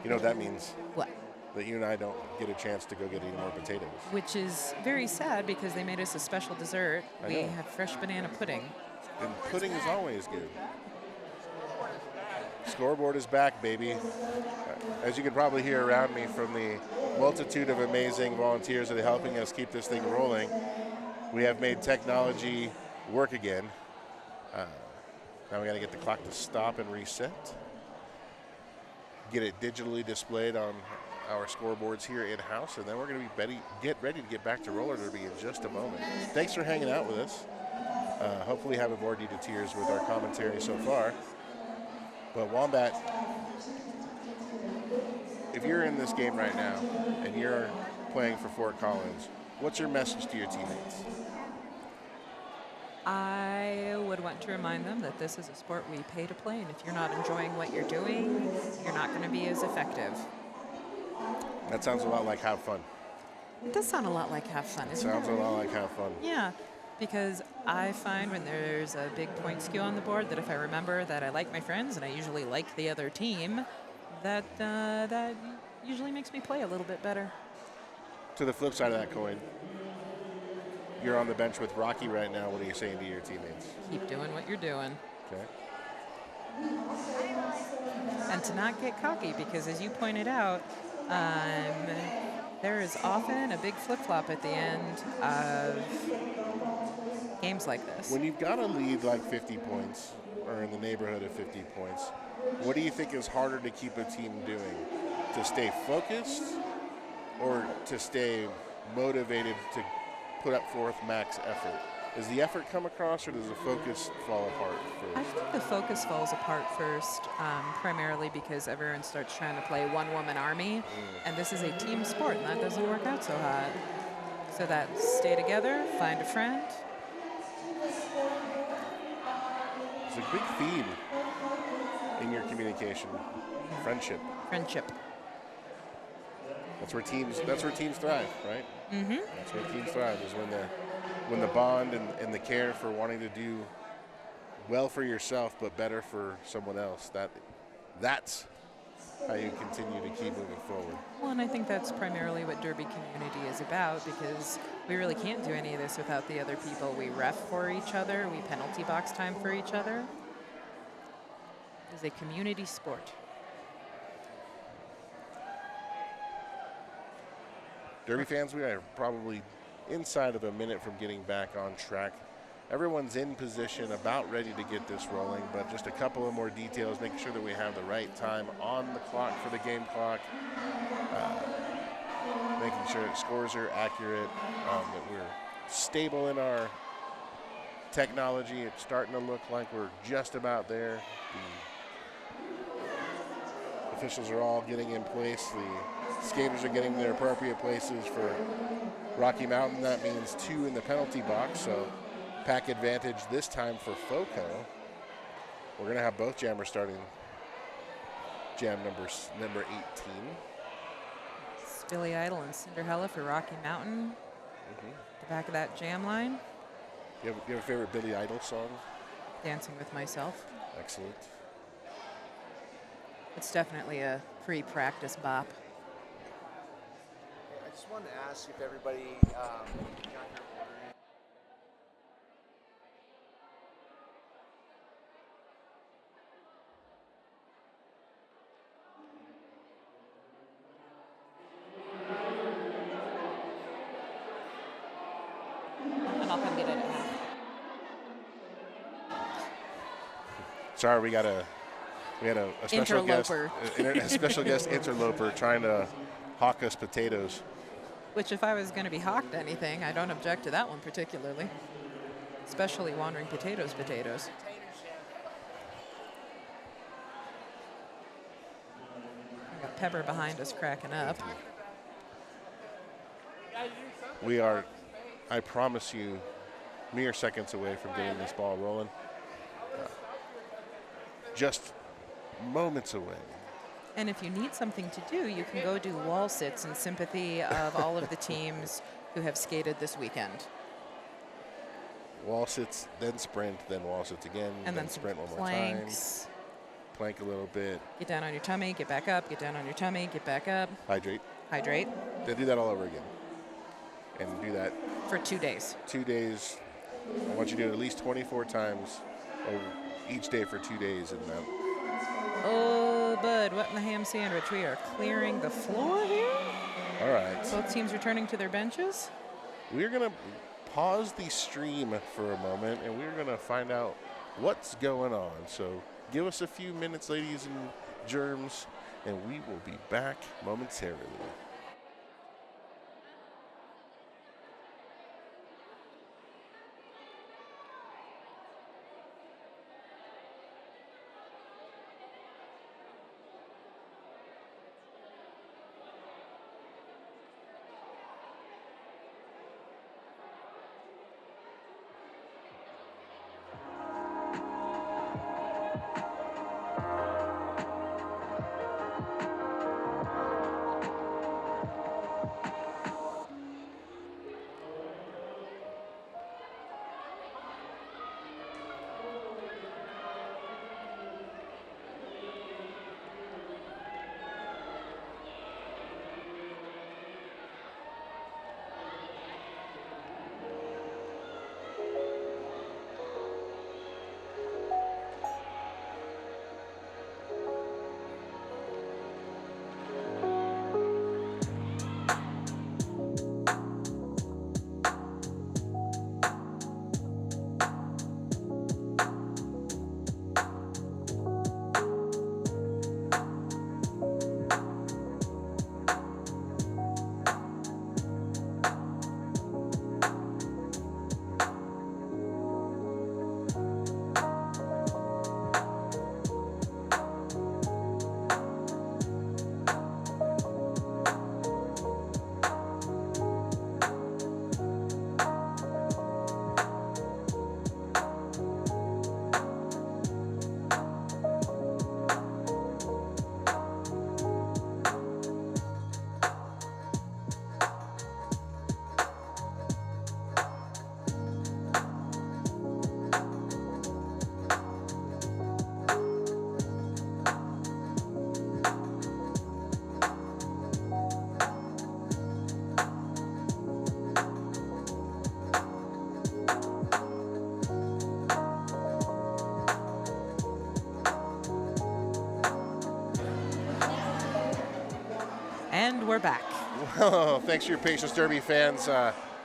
You know what that means? What? That you and I don't get a chance to go get any more potatoes. Which is very sad because they made us a special dessert. We have fresh banana pudding. And pudding is always good. Scoreboard is back, baby. As you can probably hear around me from the multitude of amazing volunteers that are helping us keep this thing rolling, We have made technology work again. Now we got to get the clock to stop and reset. Get it digitally displayed on our scoreboards here in-house, and then we're going to be get ready to get back to roller derby in just a moment. Thanks for hanging out with us. Hopefully haven't bored you to tears with our commentary so far. But Wombat, if you're in this game right now and you're playing for Fort Collins, what's your message to your teammates? I would want to remind them that this is a sport we pay to play, and if you're not enjoying what you're doing, you're not going to be as effective. That sounds a lot like have fun. It does sound a lot like have fun, isn't it? Sounds a lot like have fun. Yeah, because I find when there's a big point skew on the board that if I remember that I like my friends and I usually like the other team, that usually makes me play a little bit better. To the flip side of that coin, you're on the bench with Rocky right now. What are you saying to your teammates? Keep doing what you're doing. Okay. And to not get cocky, because as you pointed out, there is often a big flip-flop at the end of games like this. When you've got a lead like 50 points, or in the neighborhood of 50 points, what do you think is harder to keep a team doing? To stay focused or to stay motivated to put up forth max effort? Does the effort come across or does the focus fall apart first? I think the focus falls apart first, primarily because everyone starts trying to play one-woman army, and this is a team sport, and that doesn't work out so hot. So that stay together, find a friend. It's a big theme in your communication, friendship. Friendship. That's where teams thrive, right? Mm-hmm. That's where teams thrive, is when the bond and the care for wanting to do well for yourself but better for someone else. That's how you continue to keep moving forward. Well, and I think that's primarily what Derby community is about, because we really can't do any of this without the other people. We ref for each other, we penalty box time for each other. It's a community sport. Derby fans, we are probably inside of a minute from getting back on track. Everyone's in position, about ready to get this rolling, but just a couple of more details, making sure that we have the right time on the clock for the game clock, making sure that scores are accurate, that we're stable in our technology. It's starting to look like we're just about there. The officials are all getting in place. The skaters are getting their appropriate places for Rocky Mountain. That means 2 in the penalty box, so pack advantage this time for FOCO. We're going to have both jammers starting jam number 18. It's Billy Idol and Cinderella for Rocky Mountain. The back of that jam line. You have a favorite Billy Idol song? Dancing with Myself. Excellent. It's definitely a pre-practice bop. I just wanted to ask if everybody got their order in. And I'll come get it at half. Sorry, we had a special guest, Interloper. a special guest interloper trying to hawk us potatoes. Which, if I was going to be hawked anything, I don't object to that one particularly. Especially wandering potatoes. We got Pepper behind us cracking up. We are, I promise you, mere seconds away from getting this ball rolling. Just moments away. And if you need something to do, you can go do wall sits in sympathy of all of the teams who have skated this weekend. Wall sits, then sprint, then wall sits again, And then sprint one more planks. time. Plank a little bit. Get down on your tummy, get back up, get down on your tummy, get back up. Hydrate. Hydrate. Then do that all over again. And do that For 2 days. 2 days. I want you to do it at least 24 times over each day for 2 days. And then Oh, bud, what in the ham sandwich? We are clearing the floor here. all right. Both teams returning to their benches. We're going to pause the stream for a moment, and we're going to find out what's going on. So give us a few minutes, ladies and germs, and we will be back momentarily. And we're back. Well, thanks for your patience, Derby fans.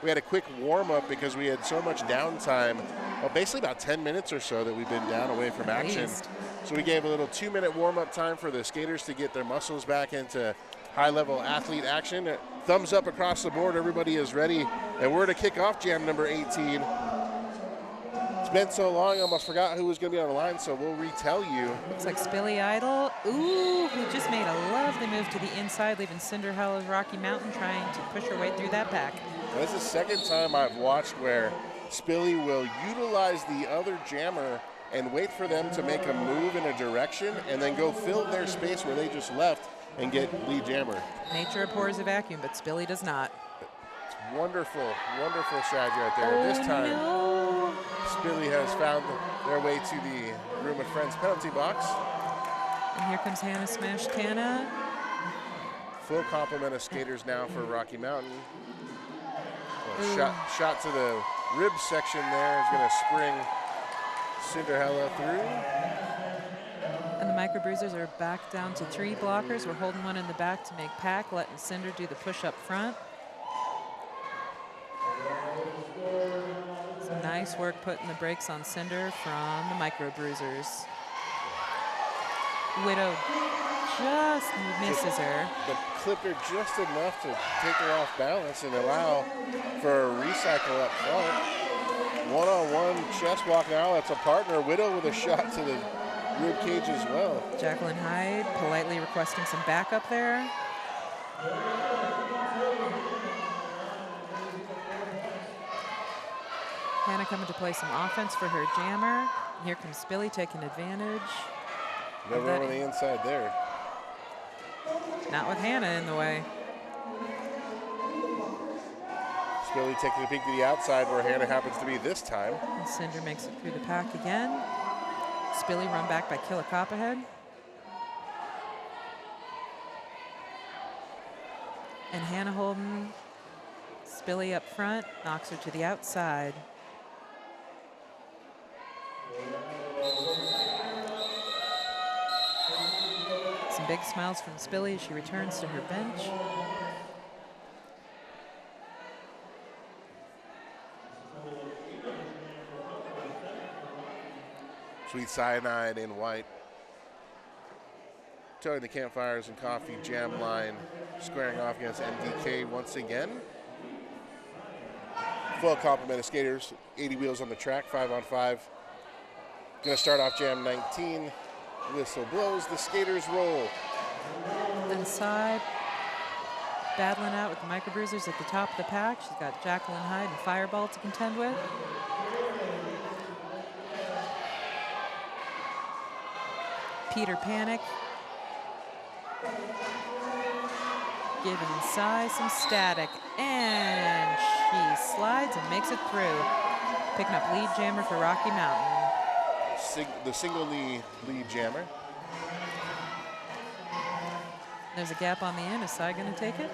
We had a quick warm-up because we had so much downtime. Well, basically about 10 minutes or so that we've been down away from action. So we gave a little 2-minute warm-up time for the skaters to get their muscles back into high-level athlete action. Thumbs up across the board. Everybody is ready. And we're to kick off jam number 18. It's been so long, I almost forgot who was going to be on the line, so we'll retell you. Looks like Spilly Idol. Ooh, who just made a lovely move to the inside, leaving Cinderella's Rocky Mountain, trying to push her way through that pack. Now, this is the second time I've watched where Spilly will utilize the other jammer and wait for them to make a move in a direction and then go fill their space where they just left and get lead jammer. Nature abhors a vacuum, but Spilly does not. It's wonderful, wonderful strategy right there. Oh, this time, no. Spilly has found their way to the Room of Friends penalty box. And here comes Hannah Smash Tana. Full complement of skaters now for Rocky Mountain. Shot to the rib section there is going to spring Cinderella through. And the Micro Bruisers are back down to 3 blockers. We're holding one in the back to make pack, letting Cinder do the push up front. Some nice work putting the brakes on Cinder from the Micro Bruisers. Widow just misses her. The clipper just enough to take her off balance and allow for a recycle up front. One-on-one chest walk now. That's a partner. Widow with a shot to the rib cage as well. Jacqueline Hyde politely requesting some backup there. Hannah coming to play some offense for her jammer. Here comes Spilly taking advantage. Never over the inside there. Not with Hannah in the way. Spilly taking a peek to the outside where Hannah happens to be this time. And Cinder makes it through the pack again. Spilly run back by Killer Copperhead. And Hannah Holden, Spilly up front, knocks her to the outside. Some big smiles from Spilly as she returns to her bench. Sweet Cyanide in white. Towing the Campfires and Coffee Jam line, squaring off against MDK once again. Full complement of skaters, 80 wheels on the track, 5-on-5. Gonna start off Jam 19. Whistle blows, the skaters roll. Inside, battling out with the microbruisers at the top of the pack. She's got Jacqueline Hyde and Fireball to contend with. Peter Panic. Giving Cy some static. And she slides and makes it through. Picking up lead jammer for Rocky Mountain. The single lead jammer. There's a gap on the end. Is Cy going to take it?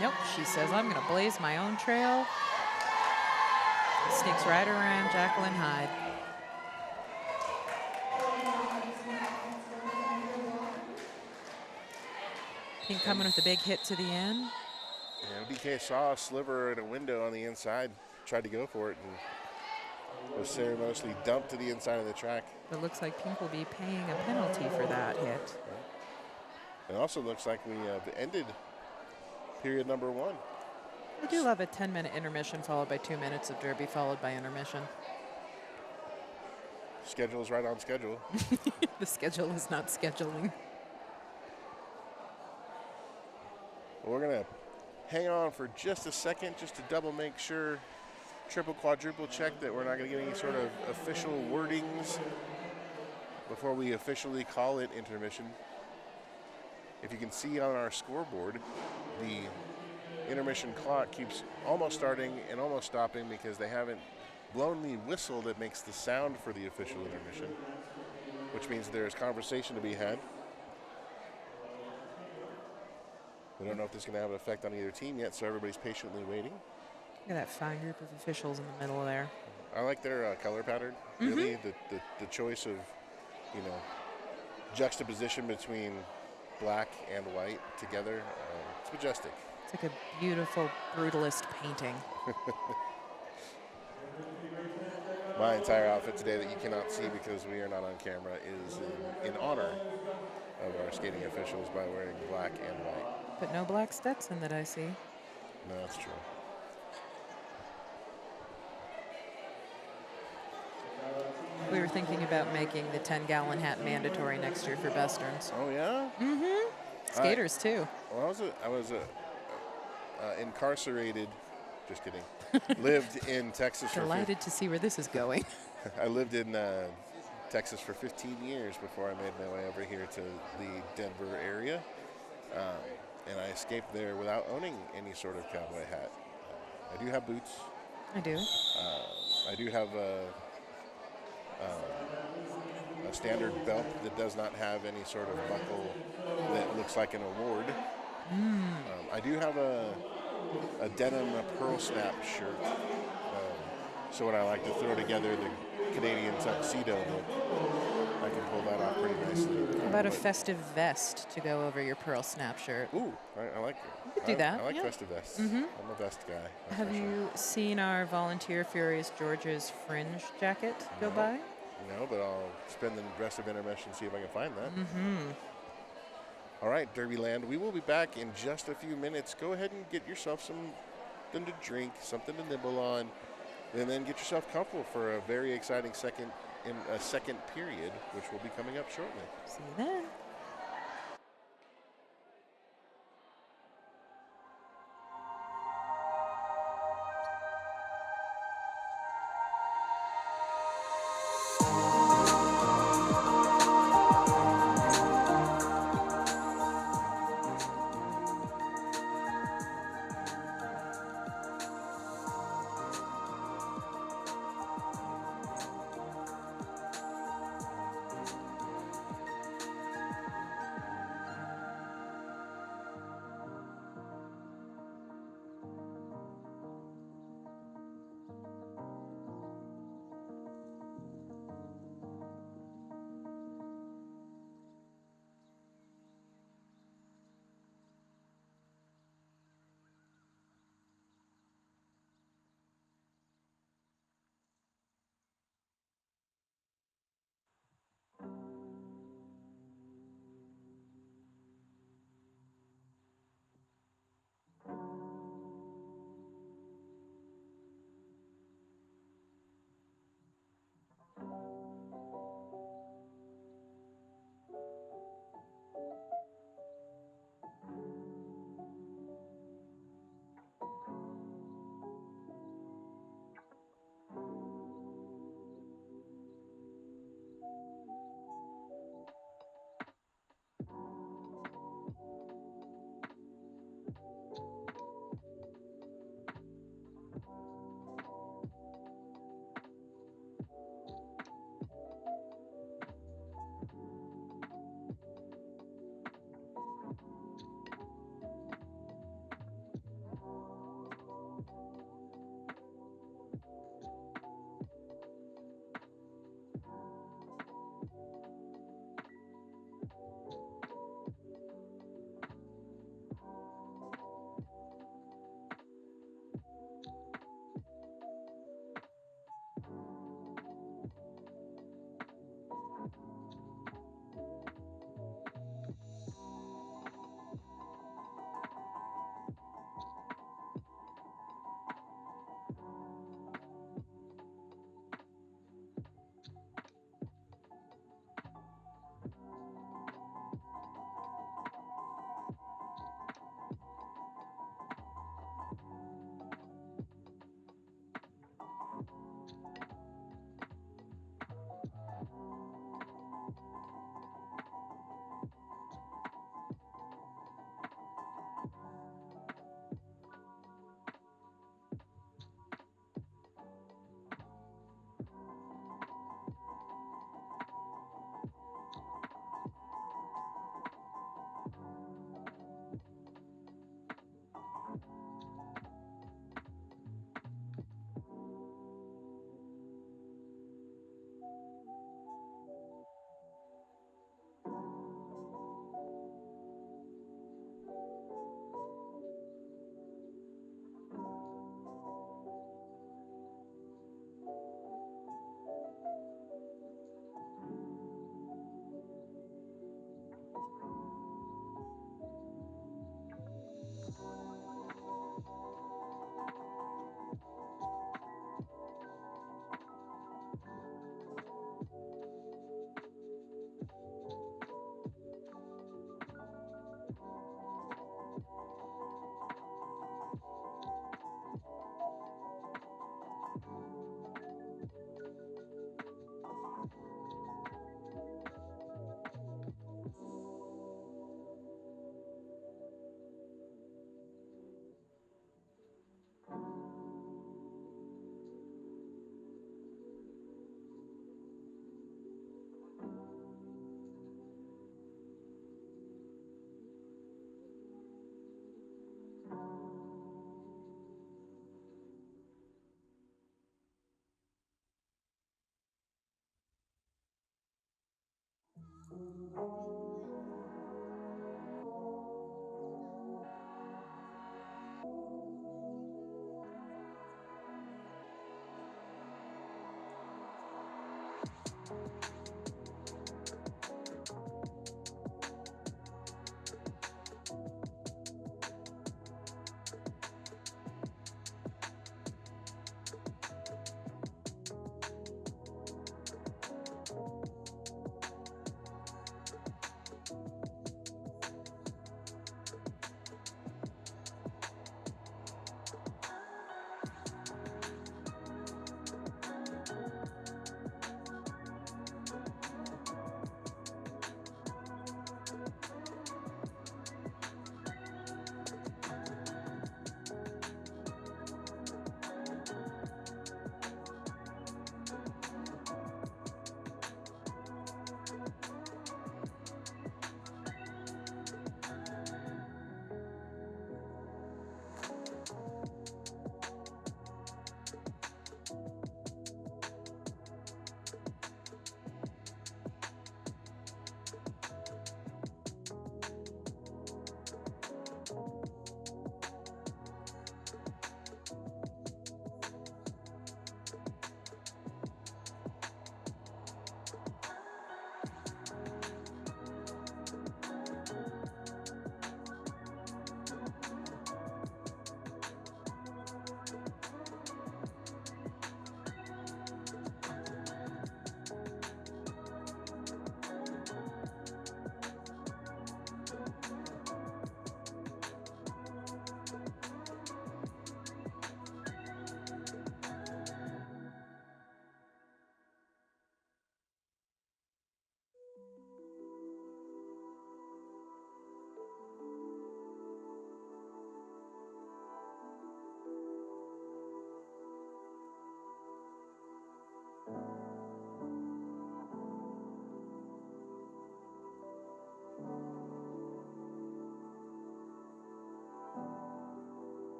Nope. She says, I'm going to blaze my own trail. Sneaks right around Jacqueline Hyde. Pink coming with a big hit to the end. Yeah, DK saw a sliver in a window on the inside, tried to go for it, and was ceremoniously dumped to the inside of the track. It looks like Pink will be paying a penalty for that hit. It also looks like we have ended period number 1. We do have a 10-minute intermission followed by 2 minutes of derby followed by intermission. Schedule is right on schedule. The schedule is not scheduling. We're going to hang on for just a second just to double make sure, triple, quadruple check that we're not going to get any sort of official wordings before we officially call it intermission. If you can see on our scoreboard, the intermission clock keeps almost starting and almost stopping because they haven't blown the whistle that makes the sound for the official intermission, which means there's conversation to be had. We don't know if this is going to have an effect on either team yet, so everybody's patiently waiting. Look at that fine group of officials in the middle there. I like their color pattern, really. The choice of, juxtaposition between black and white together. It's majestic. It's like a beautiful brutalist painting. My entire outfit today that you cannot see because we are not on camera is in honor of our skating officials by wearing black and white. But no black Stetson that I see. No, that's true. We were thinking about making the 10-gallon hat mandatory next year for Besterns. Oh, yeah? Mm-hmm. Skaters, too. Well, I was incarcerated, just kidding, lived in Texas. Delighted to see where this is going. I lived in Texas for 15 years before I made my way over here to the Denver area. And I escaped there without owning any sort of cowboy hat. I do have boots. I do. I do have a standard belt that does not have any sort of buckle that looks like an award. I do have a denim pearl snap shirt. So when I like to throw together the Canadian tuxedo look, I can pull that off pretty nicely. How about a festive vest to go over your pearl snap shirt? Ooh, I like it. You could do that. I like yeah. festive vests. I'm a vest guy. Have you seen our Volunteer Furious George's fringe jacket go by? No, but I'll spend the rest of intermission and see if I can find that. All right, Derbyland, we will be back in just a few minutes. Go ahead and get yourself something to drink, something to nibble on, and then get yourself comfortable for a very exciting second period, which will be coming up shortly. See you then.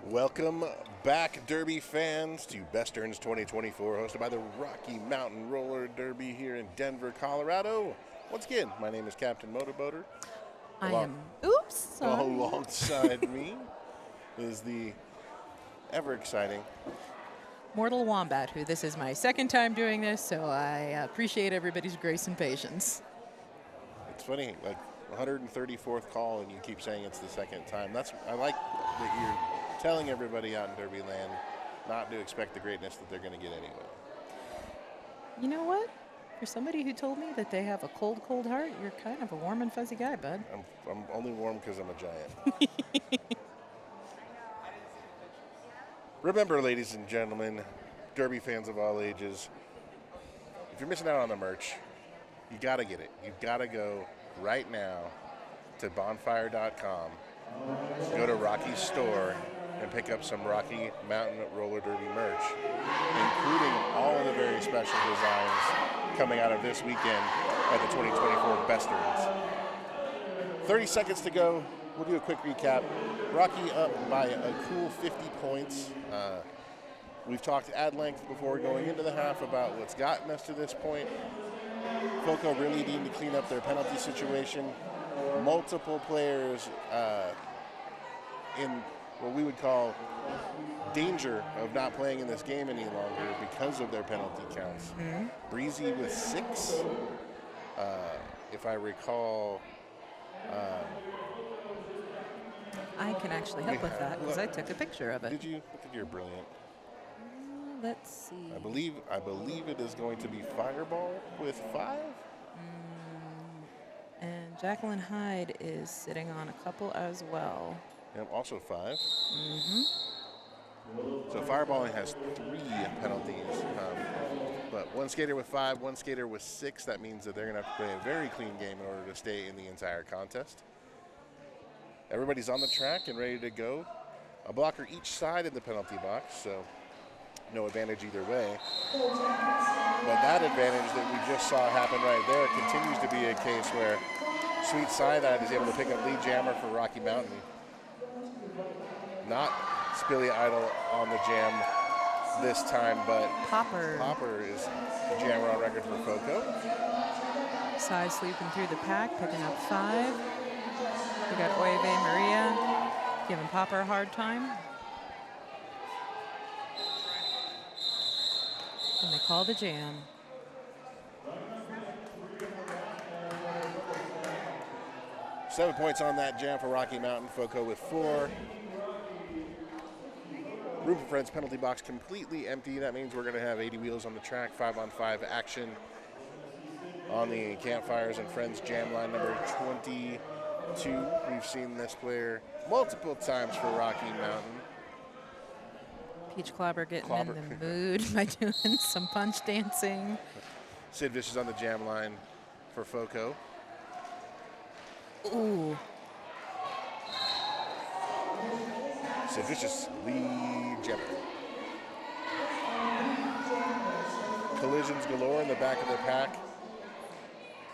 Welcome back, Derby fans, to Besterns 2024, hosted by the Rocky Mountain Roller Derby here in Denver, Colorado. Once again, my name is Captain Motorboater. Alongside me is the ever-exciting Mortal Wombat, who this is my second time doing this, so I appreciate everybody's grace and patience. It's funny, like 134th call, and you keep saying it's the second time. I like that you're telling everybody out in Derby land not to expect the greatness that they're going to get anyway. You know what? For somebody who told me that they have a cold, cold heart, you're kind of a warm and fuzzy guy, bud. I'm only warm because I'm a giant. Remember, ladies and gentlemen, Derby fans of all ages, if you're missing out on the merch, you got to get it. You've got to go right now to bonfire.com, go to Rocky's store, and pick up some Rocky Mountain Roller Derby merch, including all of the very special designs coming out of this weekend at the 2024 Besterns. 30 seconds to go. We'll do a quick recap. Rocky up by a cool 50 points. We've talked at length before going into the half about what's gotten us to this point. FOCO really needing to clean up their penalty situation. Multiple players in what we would call danger of not playing in this game any longer because of their penalty counts. Mm-hmm. Breezy with 6, if I recall. I can actually help with that because I took a picture of it. Did you? Look at, you're brilliant. Let's see. I believe it is going to be Fireball with 5. And Jacqueline Hyde is sitting on a couple as well. And also 5. Mm-hmm. So fireballing has 3 penalties, but one skater with 5, one skater with 6. That means that they're going to have to play a very clean game in order to stay in the entire contest. Everybody's on the track and ready to go. A blocker each side of the penalty box, so no advantage either way. But that advantage that we just saw happen right there continues to be a case where Sweet Cyanide is able to pick up lead jammer for Rocky Mountain. Not Spilly Idol on the jam this time, but Popper is the jammer on record for FOCO. Side sweeping through the pack, picking up 5. We got Oive Maria giving Popper a hard time. And they call the jam. Seven points on that jam for Rocky Mountain. FOCO with 4. Room for Friends penalty box completely empty. That means we're going to have 80 wheels on the track, 5-on-5 action on the Campfires and Friends jam line number 22. We've seen this player multiple times for Rocky Mountain. Peach Clobber getting in the mood by doing some punch dancing. Sid Vicious on the jam line for FOCO. Ooh. Sid Vicious, lead jammer. Collisions galore in the back of the pack.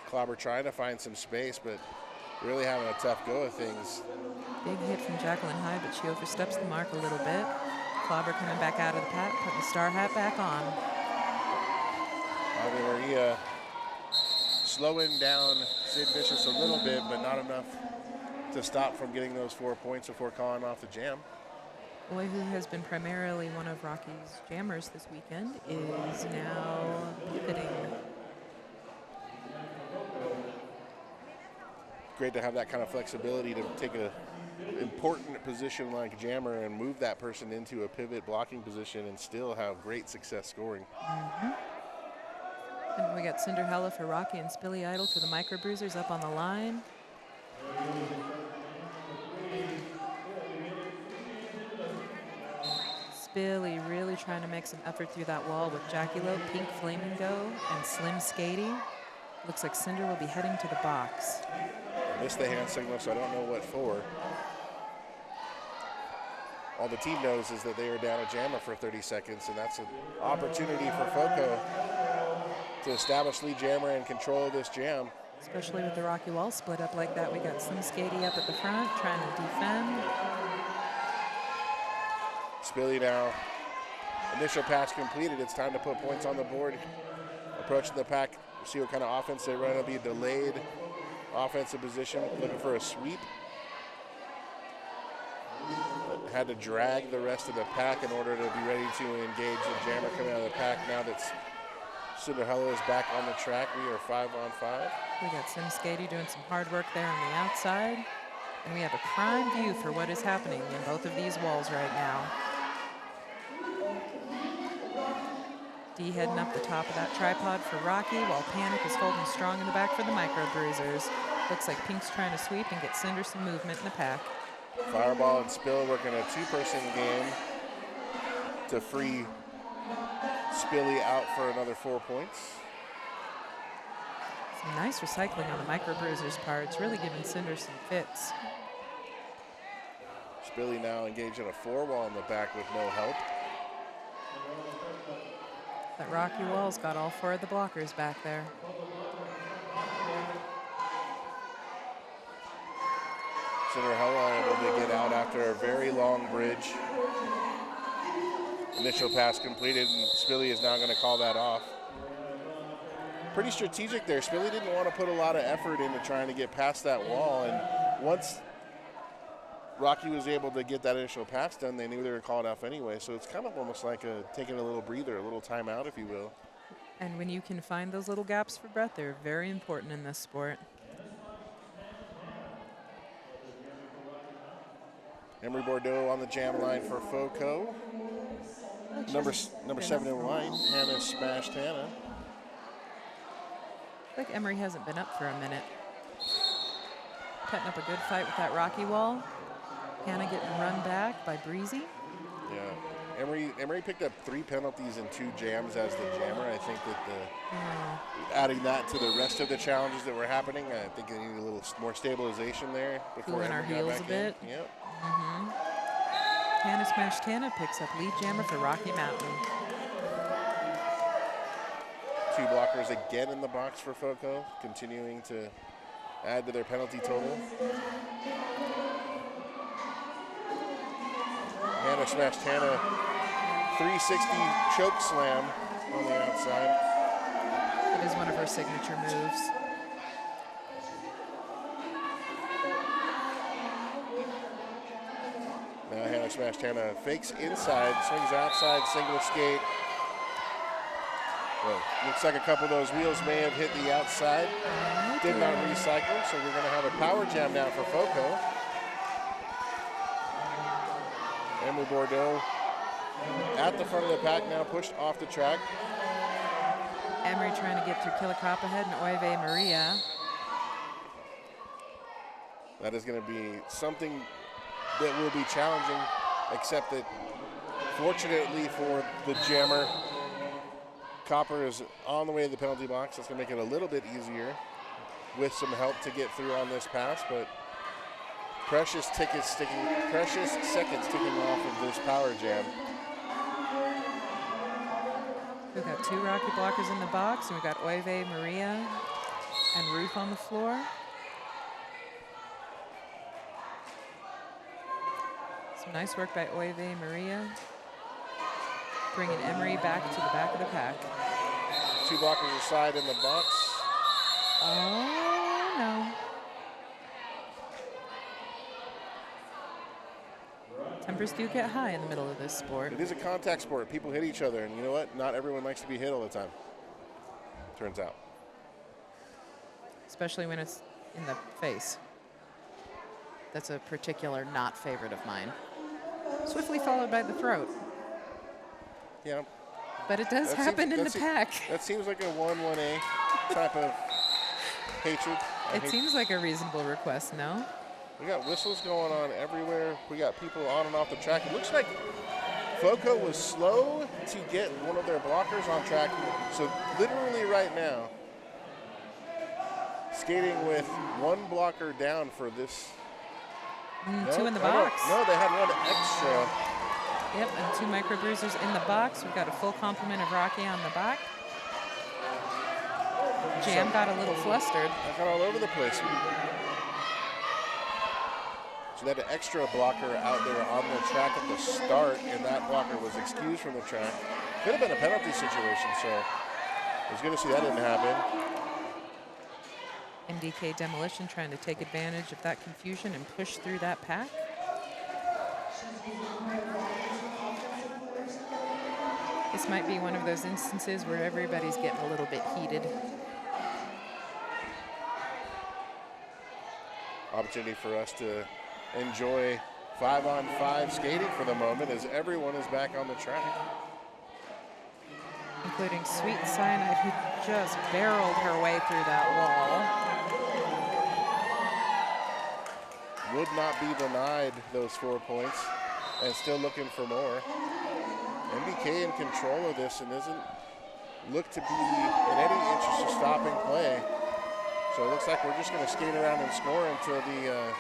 Clobber trying to find some space, but really having a tough go of things. Big hit from Jacqueline Hyde, but she oversteps the mark a little bit. Clobber coming back out of the pack, putting the star hat back on. Ave Maria slowing down Sid Vicious a little bit, but not enough to stop from getting those 4 points before calling off the jam. Boy, who has been primarily one of Rocky's jammers this weekend, is now pivoting. Great to have that kind of flexibility to take an important position like jammer and move that person into a pivot blocking position and still have great success scoring. Mm-hmm. And we got Cinderella for Rocky and Spilly Idol for the Micro Bruisers up on the line. Billy really trying to make some effort through that wall with Jackie Lope, Pink Flamingo, and Slim Skady. Looks like Cinder will be heading to the box. Missed the hand signal, so I don't know what for. All the team knows is that they are down a jammer for 30 seconds, and that's an opportunity for FOCO to establish lead jammer and control this jam. Especially with the Rocky Wall split up like that. We got Slim Skady up at the front trying to defend. Spilly now. Initial pass completed. It's time to put points on the board. Approaching the pack. See what kind of offense they run. It'll be a delayed offensive position. Looking for a sweep. But had to drag the rest of the pack in order to be ready to engage the jammer coming out of the pack. Now that Cinderella is back on the track, we are 5-on-5. We got Slim Skady doing some hard work there on the outside. And we have a prime view for what is happening in both of these walls right now. D heading up the top of that tripod for Rocky, while Panic is holding strong in the back for the Micro Bruisers. Looks like Pink's trying to sweep and get Cinder some movement in the pack. Fireball and Spill working a two-person game to free Spilly out for another 4 points. Some nice recycling on the Micro Bruisers' part. It's really giving Cinder some fits. Spilly now engaged in a 4-wall in the back with no help. That Rocky Wall's got all 4 of the blockers back there. Cinderella able to get out after a very long bridge. Initial pass completed, and Spilly is now going to call that off. Pretty strategic there. Spilly didn't want to put a lot of effort into trying to get past that wall, and once Rocky was able to get that initial pass done, they knew they were called off anyway, so it's kind of almost like taking a little breather, a little timeout, if you will. And when you can find those little gaps for breath, they're very important in this sport. Emery Bordeaux on the jam line for FOCO. Number 7 in white, Hannah smashed Hannah. Like Emery hasn't been up for a minute. Putting up a good fight with that Rocky Wall. Hannah getting run back by Breezy. Yeah, Emery picked up 3 penalties and 2 jams as the jammer. I think that adding that to the rest of the challenges that were happening, I think they need a little more stabilization there before cooling our Emery got heels back a bit. in. Yep. Hannah smashed Hannah picks up lead jammer for Rocky Mountain. 2 blockers again in the box for FOCO, continuing to add to their penalty total. Hannah smashed Hannah 360 choke slam on the outside. It is one of her signature moves. Now Hannah smashed Hannah, fakes inside, swings outside, single skate. Well, looks like a couple of those wheels may have hit the outside. Did not recycle, so we're going to have a power jam now for FOCO. Emery Bordeaux at the front of the pack now, pushed off the track. Emery trying to get through Killer Copperhead and Oive Maria. That is going to be something that will be challenging, except that fortunately for the jammer, Copper is on the way to the penalty box. That's going to make it a little bit easier with some help to get through on this pass, but precious seconds ticking off of this power jam. We've got 2 Rocky blockers in the box, and we've got Oive Maria and Ruth on the floor. Some nice work by Oive Maria, bringing Emery back to the back of the pack. 2 blockers aside in the box. Oh, no. Tempers do get high in the middle of this sport. It is a contact sport. People hit each other, and you know what? Not everyone likes to be hit all the time, turns out. Especially when it's in the face. That's a particular not favorite of mine. Swiftly followed by the throat. Yeah. But it does happen in the pack. That seems like a 1-1A type of hatred. It seems like a reasonable request, no? We got whistles going on everywhere. We got people on and off the track. It looks like FOCO was slow to get one of their blockers on track. So literally right now, skating with one blocker down for this. Two in the box. No, they had one extra. Yep, and 2 microbruisers in the box. We've got a full complement of Rocky on the back. Jam got a little flustered. I got all over the place. So they had an extra blocker out there on the track at the start, and that blocker was excused from the track. Could have been a penalty situation, so I was going to see that didn't happen. MDK Demolition trying to take advantage of that confusion and push through that pack. This might be one of those instances where everybody's getting a little bit heated. Opportunity for us to enjoy 5-on-5 skating for the moment as everyone is back on the track. Including Sweet Cyanide, who just barreled her way through that wall. Would not be denied those 4 points and still looking for more. MBK in control of this and doesn't look to be in any interest of stopping play. So it looks like we're just going to skate around and score until the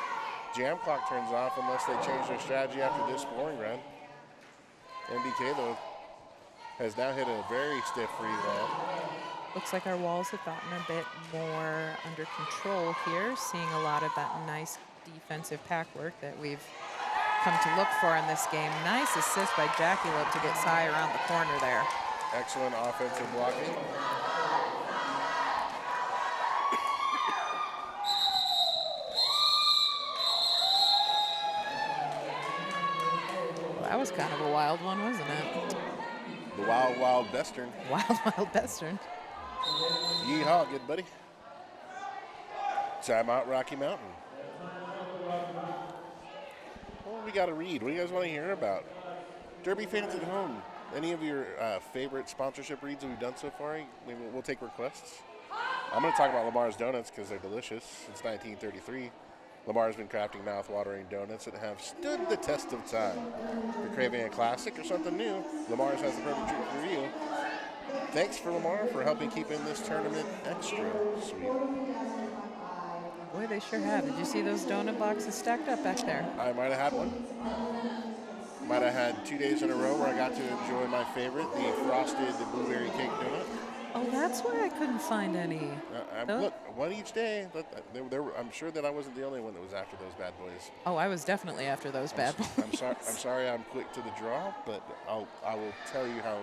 jam clock turns off unless they change their strategy after this scoring run. MBK, though, has now hit a very stiff rebound. Looks like our walls have gotten a bit more under control here, seeing a lot of that nice defensive pack work that we've come to look for in this game. Nice assist by Jackie Lope to get Cy around the corner there. Excellent offensive blocking. Well, that was kind of a wild one, wasn't it? The Wild Wild Bestern. Wild Wild Besterns. Yeehaw, good buddy. Timeout, Rocky Mountain. What we got to read? What do you guys want to hear about? Derby fans at home, any of your favorite sponsorship reads that we've done so far? We'll take requests. I'm going to talk about Lamar's Donuts because they're delicious. Since 1933, Lamar's been crafting mouth-watering donuts that have stood the test of time. If you're craving a classic or something new, Lamar's has the perfect treat for you. Thanks for Lamar for helping keep in this tournament extra sweet. Boy, they sure have. Did you see those donut boxes stacked up back there? I might have had one. Might have had 2 days in a row where I got to enjoy my favorite, the frosted blueberry cake donut. Oh, that's why I couldn't find any. Look, one each day. But I'm sure that I wasn't the only one that was after those bad boys. Oh, I was definitely after those bad boys. I'm sorry I'm quick to the draw, but I will tell you how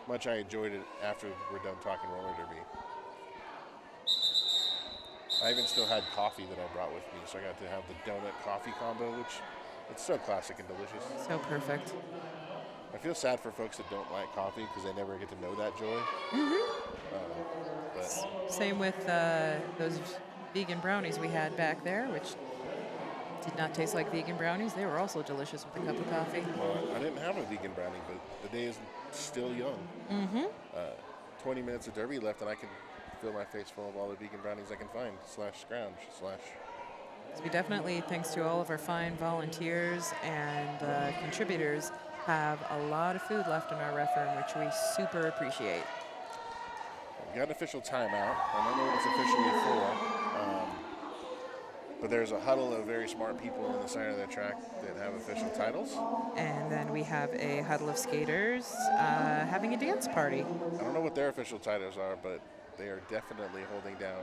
much I enjoyed it after we're done talking roller derby. I even still had coffee that I brought with me, so I got to have the donut coffee combo, which it's so classic and delicious. So perfect. I feel sad for folks that don't like coffee because they never get to know that joy. But Same with those vegan brownies we had back there, which did not taste like vegan brownies. They were also delicious with a cup of coffee. Well, I didn't have a vegan brownie, but the day is still young. 20 minutes of derby left, and I can fill my face full of all the vegan brownies I can find, /scrounge. So we definitely, thanks to all of our fine volunteers and contributors, have a lot of food left in our ref room, which we super appreciate. We got an official timeout. I don't know what it's officially for, but there's a huddle of very smart people on the side of the track that have official titles. And then we have a huddle of skaters having a dance party. I don't know what their official titles are, but they are definitely holding down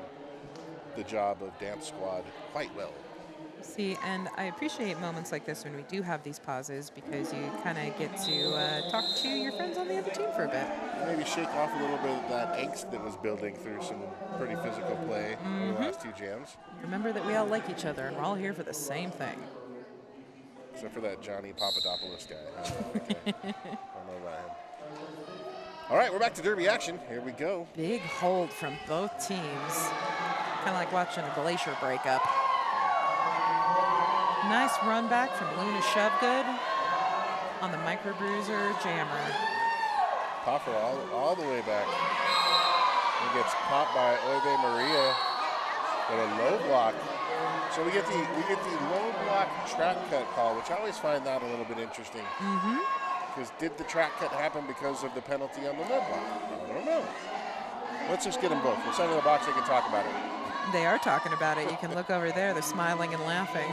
the job of dance squad quite well. See, and I appreciate moments like this when we do have these pauses because you kind of get to talk to your friends on the other team for a bit. Maybe shake off a little bit of that angst that was building through some pretty physical play over the last 2 jams. Remember that we all like each other and we're all here for the same thing. Except for that Johnny Papadopoulos guy. I don't know about him. All right, we're back to derby action. Here we go. Big hold from both teams. Kind of like watching a glacier break up. Nice run back from Luna Shovegood on the microbruiser jammer. Poffer all the way back. He gets popped by Oive Maria with a low block. So we get the low block track cut call, which I always find that a little bit interesting. Because did the track cut happen because of the penalty on the mud block? I don't know. Let's just get them both. We'll send them in the box. They can talk about it. They are talking about it. You can look over there. They're smiling and laughing.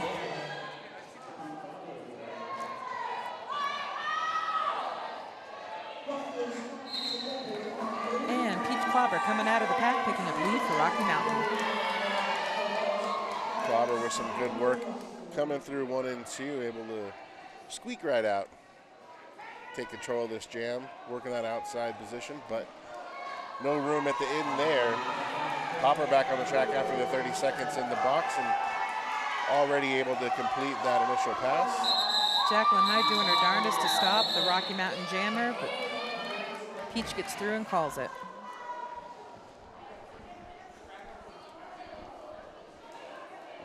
And Peach Clobber coming out of the pack, picking up lead for Rocky Mountain. Clobber with some good work coming through 1 and 2, able to squeak right out. Take control of this jam, working that outside position, but no room at the end there. Popper back on the track after the 30 seconds in the box and already able to complete that initial pass. Jacqueline Hyde doing her darndest to stop the Rocky Mountain Jammer, but Peach gets through and calls it.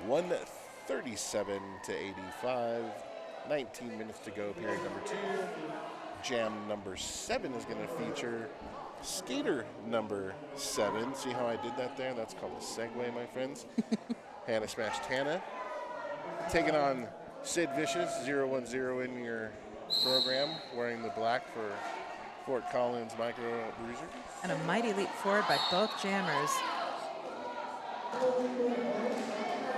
$137 to 85. 19 minutes to go, period number 2. Jam number 7 is going to feature skater number 7. See how I did that there? That's called a segue, my friends. Hannah smashed Hannah. Taking on Sid Vicious, 010 in your program, wearing the black for Fort Collins Micro Bruiser. And a mighty leap forward by both jammers.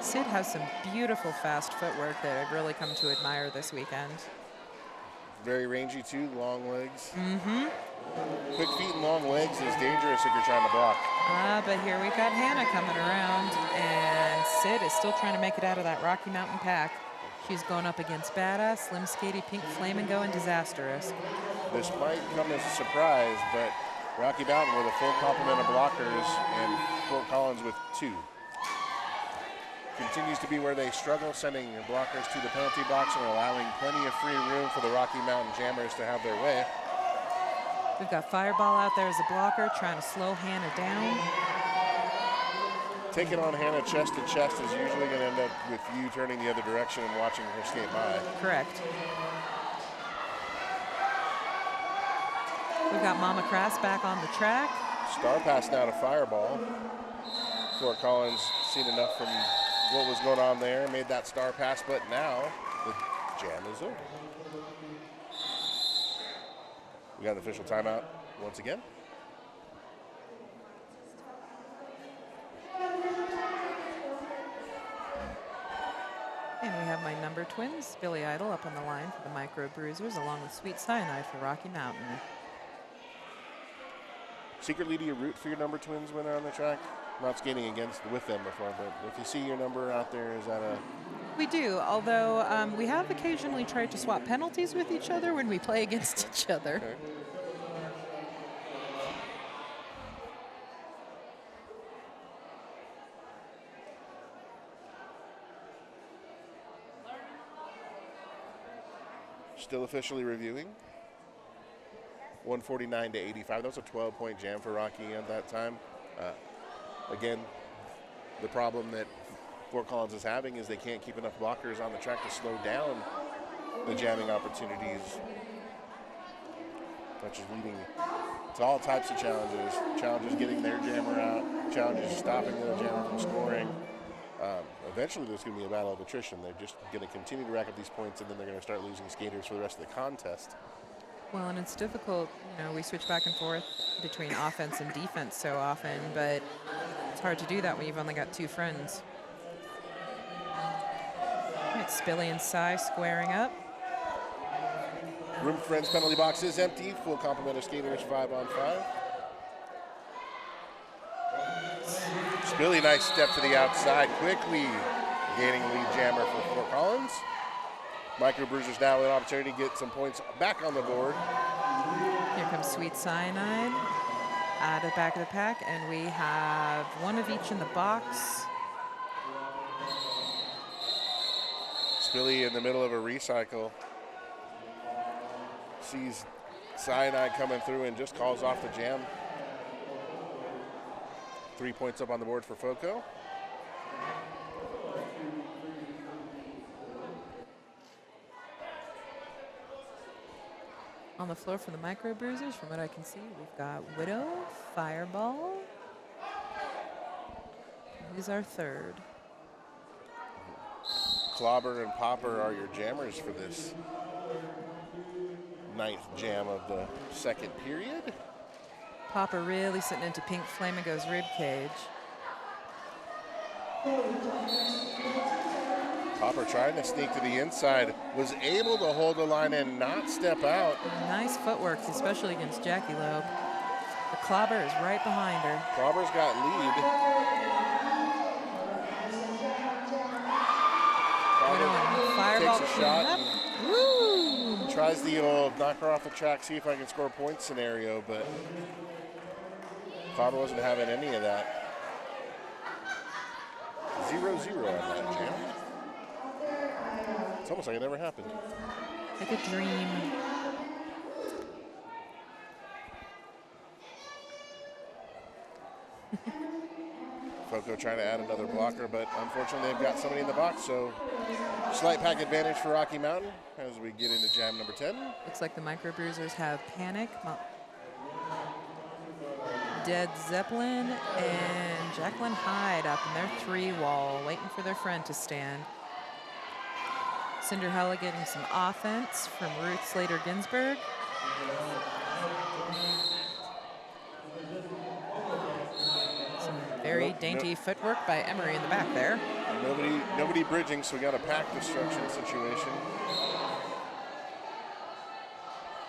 Sid has some beautiful fast footwork that I've really come to admire this weekend. Very rangy too, long legs. Mm-hmm. Quick feet and long legs is dangerous if you're trying to block. But here we got Hannah coming around, and Sid is still trying to make it out of that Rocky Mountain pack. She's going up against Badass, Slim Skatey, Pink Flamingo, and Disastrous. This might come as a surprise, but Rocky Mountain with a full complement of blockers and Fort Collins with 2. Continues to be where they struggle, sending blockers to the penalty box and allowing plenty of free room for the Rocky Mountain Jammers to have their way. We've got Fireball out there as a blocker, trying to slow Hannah down. Taking on Hannah chest to chest is usually going to end up with you turning the other direction and watching her skate by. Correct. We've got Mama Crass back on the track. Star pass now to Fireball. Fort Collins seen enough from what was going on there, made that star pass, but now the jam is over. We got an official timeout once again. And we have my number twins, Billy Idol, up on the line for the Micro Bruisers, along with Sweet Cyanide for Rocky Mountain. Secretly, do you root for your number twins when they're on the track? Not skating with them before, but if you see your number out there, is that a... We do, although we have occasionally tried to swap penalties with each other when we play against each other. Okay. Still officially reviewing. 149 to 85. That was a 12-point jam for Rocky at that time. Again, the problem that Fort Collins is having is they can't keep enough blockers on the track to slow down the jamming opportunities, which is leading to all types of challenges. Challenges getting their jammer out, challenges stopping the jammer from scoring. Eventually there's going to be a battle of attrition. They're just going to continue to rack up these points, and then they're going to start losing skaters for the rest of the contest. Well, and it's difficult, we switch back and forth between offense and defense so often, but it's hard to do that when you've only got 2 friends. It's Spilly and Cy squaring up. Room for friends penalty box is empty. Full complement of skaters, 5-on-5. Spilly, nice step to the outside, quickly gaining lead jammer for Fort Collins. Micro Bruisers now with an opportunity to get some points back on the board. Here comes Sweet Cyanide out of the back of the pack, and we have 1 of each in the box. Spilly in the middle of a recycle. Sees Cyanide coming through and just calls off the jam. 3 points up on the board for FOCO. On the floor for the Micro Bruisers, from what I can see, we've got Widow, Fireball. Who's our third? Clobber and Popper are your jammers for this ninth jam of the second period. Popper really sitting into Pink Flamingo's rib cage. Popper trying to sneak to the inside, was able to hold the line and not step out. Nice footwork, especially against Jackie Loeb. The clobber is right behind her. Clobber's got lead. Fireball takes a shot up. and Woo! tries the old knock her off the track, see if I can score points scenario, but Clobber wasn't having any of that. 0-0 on that jam. It's almost like it never happened. Like a dream. FOCO trying to add another blocker, but unfortunately they've got somebody in the box, so slight pack advantage for Rocky Mountain as we get into jam number 10. Looks like the Microbruisers have Panic, Dead Zeppelin, and Jacqueline Hyde up in their 3-wall, waiting for their friend to stand. Cinderella getting some offense from Ruth Slater Ginsburg. Some very dainty footwork by Emery in the back there. Nobody bridging, so we got a pack destruction situation.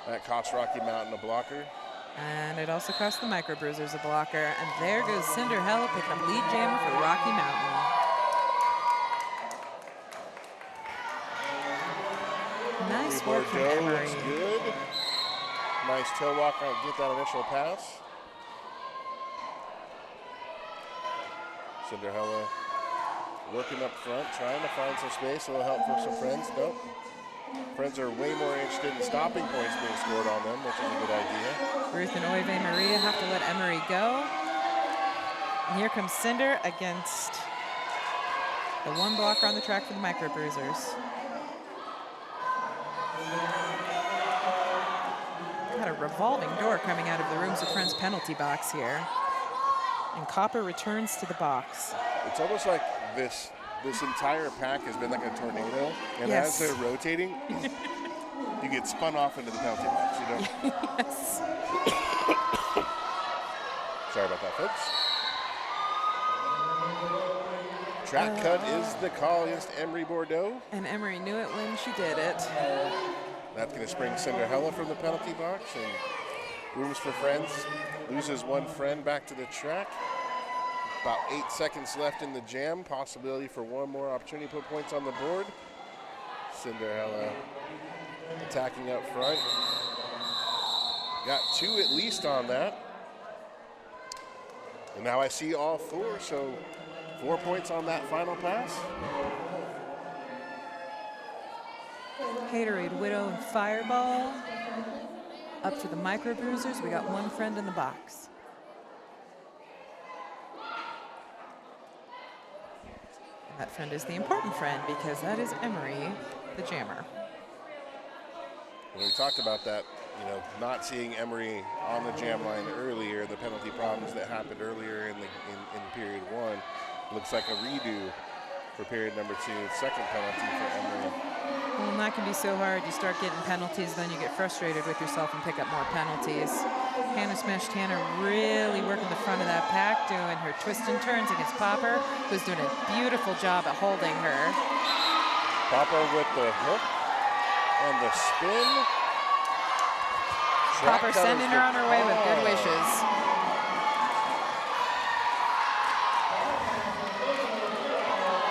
That cost Rocky Mountain a blocker. And it also cost the Microbruisers a blocker. And there goes Cinderella picking up lead jammer for Rocky Mountain. Nice work from Bordeaux Emery. looks good. Nice toe walk on get that initial pass. Cinderella working up front, trying to find some space. A little help from some friends. Nope. Friends are way more interested in stopping points being scored on them, which is a good idea. Ruth and Oive Maria have to let Emery go. And here comes Cinder against the one blocker on the track for the Microbruisers. Got a revolving door coming out of the Rooms of Friends penalty box here. And Copper returns to the box. It's almost like this entire pack has been like a tornado, and yes. as they're rotating, you get spun off into the penalty box, you know? Yes. Sorry about that, folks. Track cut is the call against Emery Bordeaux. And Emery knew it when she did it. That's going to spring Cinderella from the penalty box, and Rooms for Friends loses one friend back to the track. About 8 seconds left in the jam. Possibility for one more opportunity to put points on the board. Cinderella attacking up front. Got 2 at least on that. And now I see all 4, so 4 points on that final pass. Haterade, Widow, and Fireball. Up for the Microbruisers, we got one friend in the box. And that friend is the important friend because that is Emery, the jammer. When we talked about that, you know, not seeing Emery on the jam line earlier, the penalty problems that happened earlier in period 1, looks like a redo for period number 2, second penalty for Emery. Well, and that can be so hard. You start getting penalties, then you get frustrated with yourself and pick up more penalties. Hannah Smash Tanner really working the front of that pack, doing her twists and turns against Popper, who's doing a beautiful job at holding her. Popper with the hook and the spin. Popper sending her on her way with good wishes.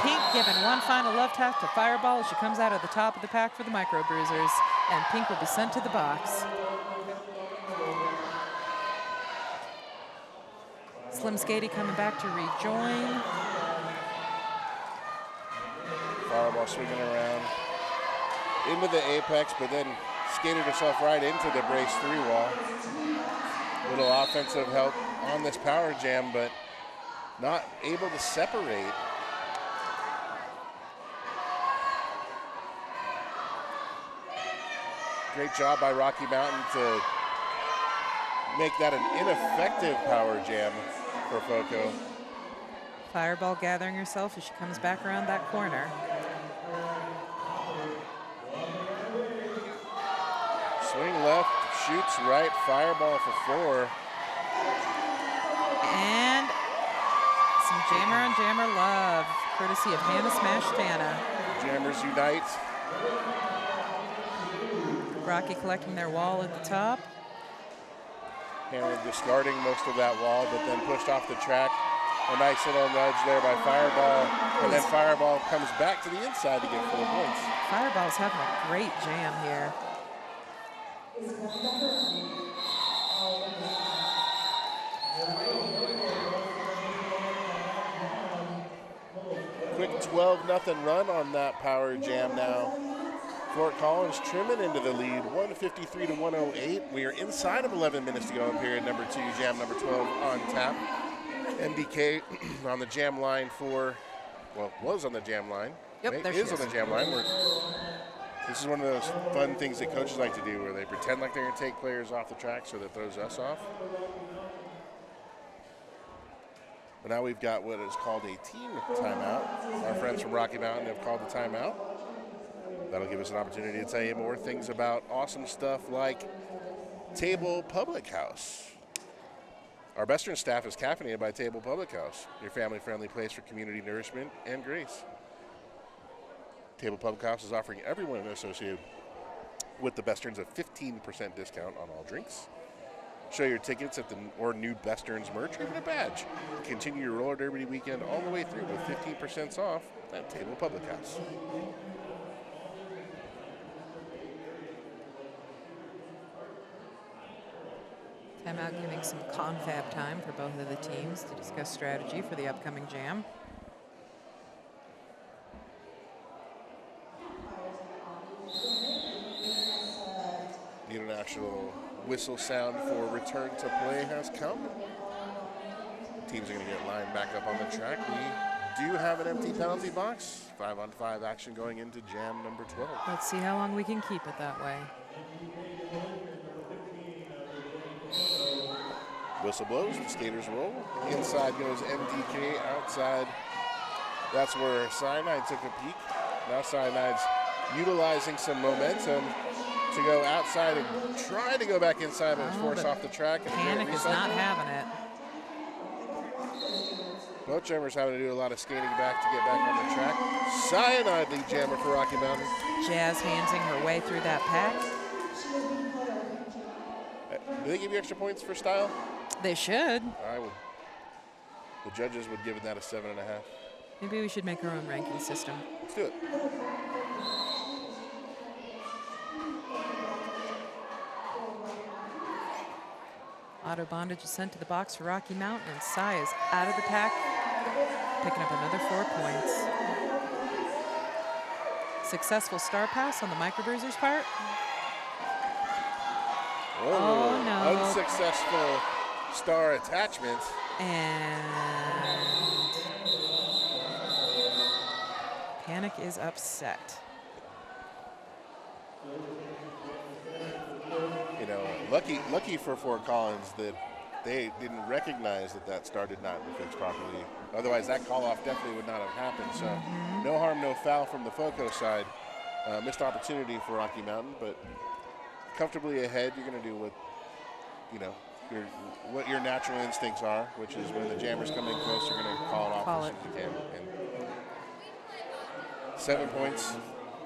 Pink giving one final love tap to Fireball as she comes out of the top of the pack for the Microbruisers, and Pink will be sent to the box. Slim Skady coming back to rejoin. Fireball swinging around into the apex, but then skated herself right into the brace 3-wall. Little offensive help on this power jam, but not able to separate. Great job by Rocky Mountain to make that an ineffective power jam for FOCO. Fireball gathering herself as she comes back around that corner. Swing left, shoots right, fireball for 4. And some jammer on jammer love, courtesy of Hannah Smash Tana. Jammers unite. Rocky collecting their wall at the top. Hannah discarding most of that wall, but then pushed off the track. A nice little nudge there by Fireball. And then Fireball comes back to the inside to get 4 points. Fireball's having a great jam here. Quick 12-0 run on that power jam now. Fort Collins trimming into the lead, 153 to 108. We are inside of 11 minutes to go in period number 2, jam number 12 on tap. MDK on the jam line for, well, was on the jam line. Yep, there she is on the jam line. This is one of those fun things that coaches like to do where they pretend like they're going to take players off the track so that throws us off. But now we've got what is called a team timeout. Our friends from Rocky Mountain have called the timeout. That'll give us an opportunity to tell you more things about awesome stuff like Table Public House. Our Besterns staff is caffeinated by Table Public House, your family-friendly place for community nourishment and grace. Table Public House is offering everyone associated with the Besterns a 15% discount on all drinks. Show your tickets at or new Besterns merch or even a badge. Continue your roller derby weekend all the way through with 15% off at Table Public House. Timeout giving some confab time for both of the teams to discuss strategy for the upcoming jam. The international whistle sound for return to play has come. Teams are going to get lined back up on the track. We do have an empty penalty box. 5-on-5 action going into jam number 12. Let's see how long we can keep it that way. Whistle blows, the skaters roll. Inside goes MDK, outside. That's where Cyanide took a peek. Now Cyanide's utilizing some momentum to go outside and try to go back inside, but it's forced off the track. And Panic is not having it. Both jammers having to do a lot of skating back to get back on the track. Cyanide lead jammer for Rocky Mountain. Jazz handsing her way through that pack. Do they give you extra points for style? They should. I would. The judges would give that a 7.5. Maybe we should make our own ranking system. Let's do it. Auto bondage is sent to the box for Rocky Mountain, and Cy is out of the pack, picking up another 4 points. Successful star pass on the microbruiser's part. Oh, no. Unsuccessful star attachment. And Panic is upset. You know, lucky for Fort Collins that they didn't recognize that star did not fix properly. Otherwise, that call-off definitely would not have happened. So no harm, no foul from the FOCO side. Missed opportunity for Rocky Mountain, but comfortably ahead. You're going to do what, you know, what your natural instincts are, which is when the jammers come in close, you're going to call it off as soon as you can. And 7 points,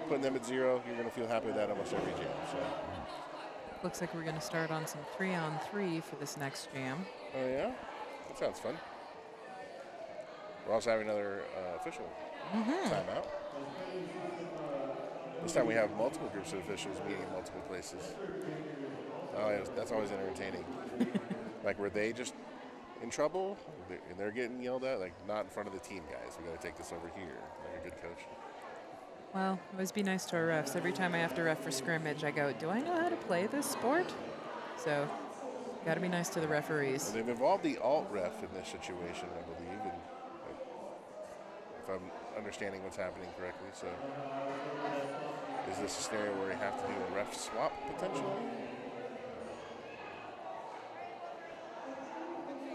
putting them at 0, you're going to feel happy with that almost every jam. So. Looks like we're going to start on some 3-on-3 for this next jam. Oh, yeah? That sounds fun. We're also having another official timeout. This time we have multiple groups of officials meeting in multiple places. Oh, yeah, that's always entertaining. Like, were they just in trouble and they're getting yelled at? Like, not in front of the team, guys. We got to take this over here. Like a good coach. Well, always be nice to our refs. Every time I have to ref for scrimmage, I go, do I know how to play this sport? So, got to be nice to the referees. Well, they've involved the alt ref in this situation, I believe, and if I'm understanding what's happening correctly. So, is this a scenario where you have to do a ref swap potentially?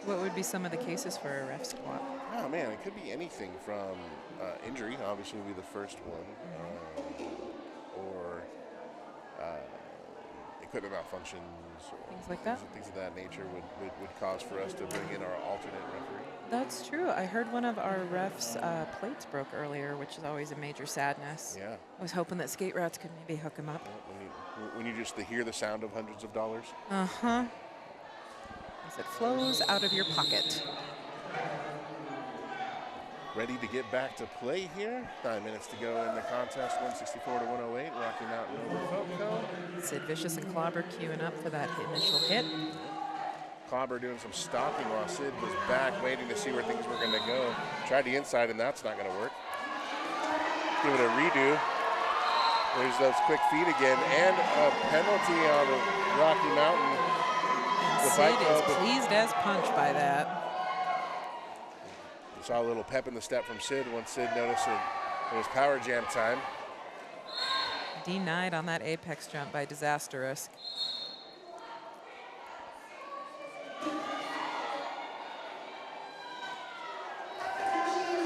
What would be some of the cases for a ref swap? Oh man, it could be anything from injury, obviously would be the first one, or it equipment malfunctions or Things like that. things of that nature would cause for us to bring in our alternate referee. That's true. I heard one of our refs' plates broke earlier, which is always a major sadness. Yeah. I was hoping that skate rats could maybe hook him up. When you just hear the sound of hundreds of dollars. Uh-huh. As it flows out of your pocket. Ready to get back to play here. 9 minutes to go in the contest, 164 to 108. Rocky Mountain over FOCO. Sid Vicious and Clobber queuing up for that initial hit. Clobber doing some stopping while Sid was back, waiting to see where things were going to go. Tried the inside, and that's not going to work. Give it a redo. There's those quick feet again, and a penalty on Rocky Mountain. And Sid is pleased as punch by that. We saw a little pep in the step from Sid once Sid noticed it was power jam time. Denied on that apex jump by Disastrous.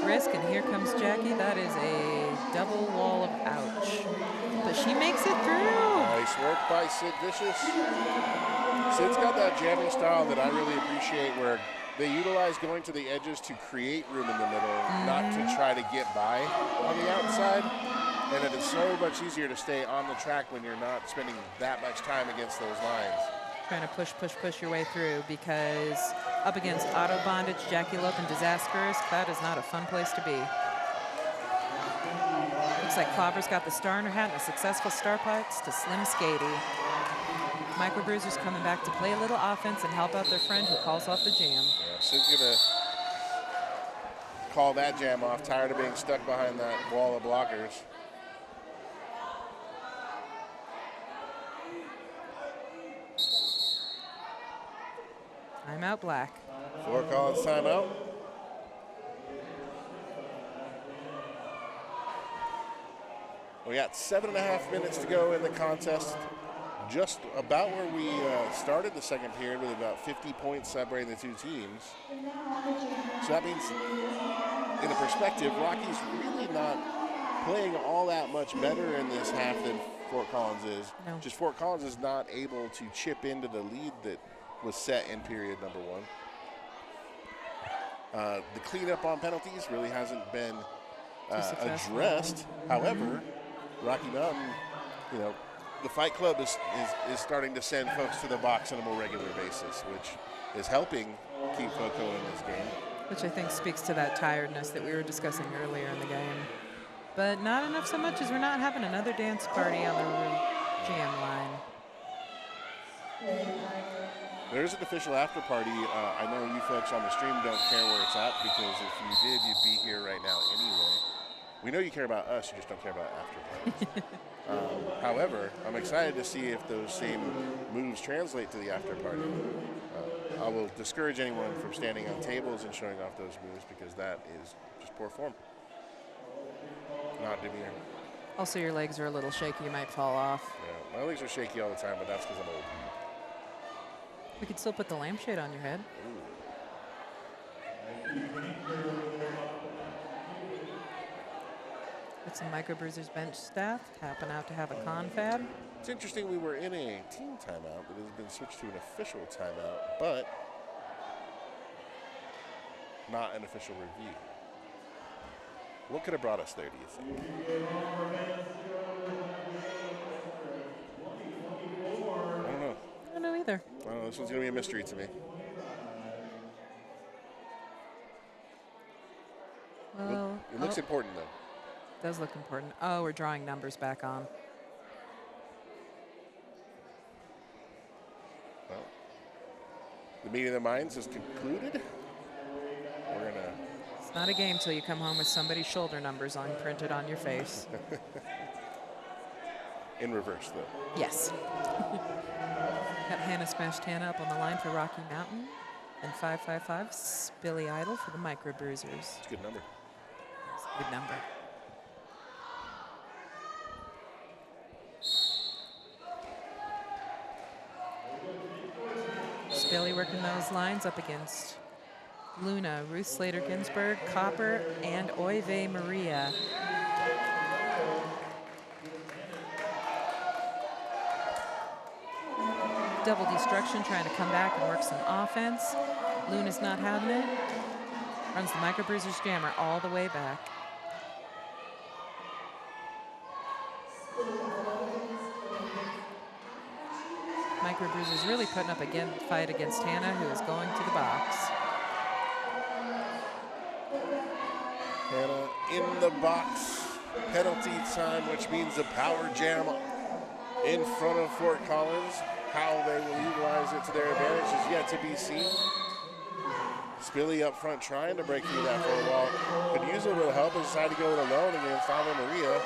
Risk, and here comes Jackie. That is a double wall of ouch. But she makes it through. Nice work by Sid Vicious. Sid's got that jamming style that I really appreciate, where they utilize going to the edges to create room in the middle, not to try to get by on the outside. And it is so much easier to stay on the track when you're not spending that much time against those lines. Trying to push your way through, because up against Auto Bondage, Jackie Lope, and Disastrous, that is not a fun place to be. Looks like Clobber's got the star in her hat and a successful star pikes to Slim Skady. Micro Bruisers coming back to play a little offense and help out their friend who calls off the jam. Yeah, Sid's gonna call that jam off, tired of being stuck behind that wall of blockers. Timeout Black. Fort Collins timeout. We got 7.5 minutes to go in the contest. Just about where we started the second period, with about 50 points separating the two teams. So that means, in a perspective, Rocky's really not playing all that much better in this half than Fort Collins is. No. Just Fort Collins is not able to chip into the lead that was set in period number one. The cleanup on penalties really hasn't been addressed. However, Rocky Mountain, the Fight Club is starting to send folks to the box on a more regular basis, which is helping keep FOCO in this game. Which I think speaks to that tiredness that we were discussing earlier in the game. But not enough so much as we're not having another dance party on the jam line. There is an official after party. I know you folks on the stream don't care where it's at, because if you did, you'd be here right now anyway. We know you care about us, you just don't care about after parties. However, I'm excited to see if those same moves translate to the after party. I will discourage anyone from standing on tables and showing off those moves, because that is just poor form. Not demeanor. Also, your legs are a little shaky. You might fall off. Yeah, my legs are shaky all the time, but that's because I'm old. We could still put the lampshade on your head. With some Micro Bruisers bench staff tapping out to have a confab. It's interesting, we were in a team timeout that has been switched to an official timeout, but not an official review. What could have brought us there, do you think? I don't know. I don't know either. I don't know. This one's going to be a mystery to me. Well, It looks important, though. Does look important. Oh, we're drawing numbers back on. Well, the meeting of the minds is concluded. We're going to... It's not a game till you come home with somebody's shoulder numbers printed on your face. In reverse, though. Yes. Got Hannah Smashed Hannah up on the line for Rocky Mountain. And 555, Billy Idol for the Micro Bruisers. It's a good number. It's a good number. Billy working those lines up against Luna, Ruth Slater Ginsburg, Copper, and Oive Maria. Double Destruction trying to come back and work some offense. Luna's not having it. Runs the Micro Bruisers Jammer all the way back. Micro Bruisers really putting up a fight against Hannah, who is going to the box. Hannah in the box. Penalty time, which means a power jam in front of Fort Collins. How they will utilize it to their advantage is yet to be seen. Spilly up front trying to break through that forward wall. Could use a little help and decided to go it alone against Ave Maria.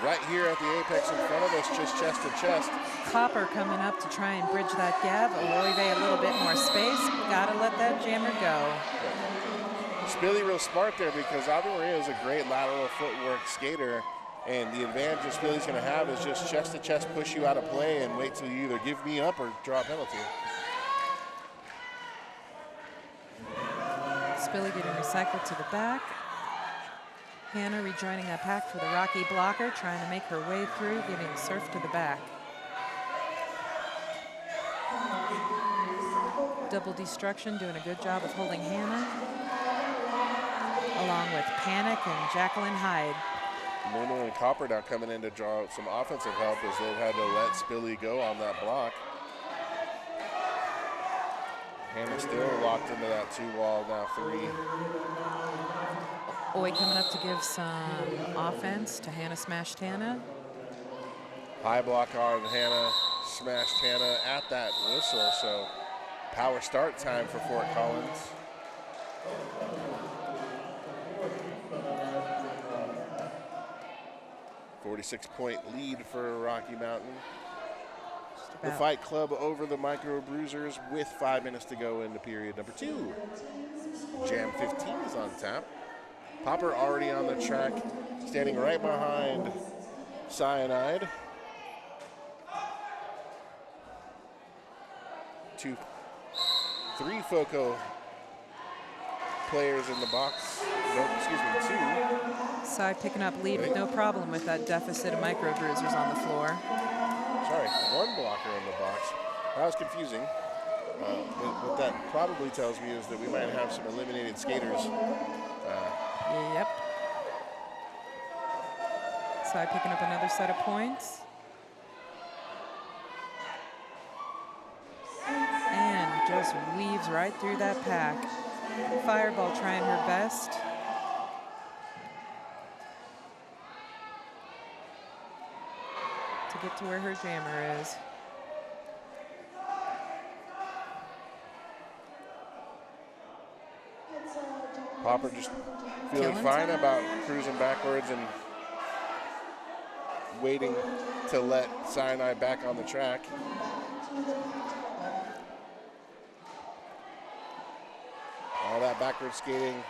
Right here at the apex in front of us, just chest to chest. Copper coming up to try and bridge that gap. Oive a little bit more space. Gotta let that jammer go. Spilly real smart there because Ave Maria is a great lateral footwork skater, and the advantage that Spilly's going to have is just chest to chest push you out of play and wait till you either give me up or draw a penalty. Spilly getting recycled to the back. Hannah rejoining that pack for the Rocky blocker, trying to make her way through, giving Surf to the back. Double Destruction doing a good job of holding Hannah, along with Panic and Jacqueline Hyde. Luna and Copper now coming in to draw some offensive help as they've had to let Spilly go on that block. Hannah still locked into that 2-wall, now 3. Oi coming up to give some offense to Hannah Smashed Hannah. High block on Hannah, smashed Hannah at that whistle, so power start time for Fort Collins. .46-point lead for Rocky Mountain. The Fight Club over the Micro Bruisers with 5 minutes to go into period number 2. Jam 15 is on tap. Popper already on the track, standing right behind Cyanide. 3 FOCO players in the box. No, excuse me, 2. Side picking up lead with no problem with that deficit of Micro Bruisers on the floor. Sorry, 1 blocker in the box. That was confusing. What that probably tells me is that we might have some eliminated skaters. Yep. Side picking up another set of points. And just weaves right through that pack. Fireball trying her best. To get to where her jammer is. Popper just feeling fine about cruising backwards and waiting to let Cyanide back on the track. All that backward skating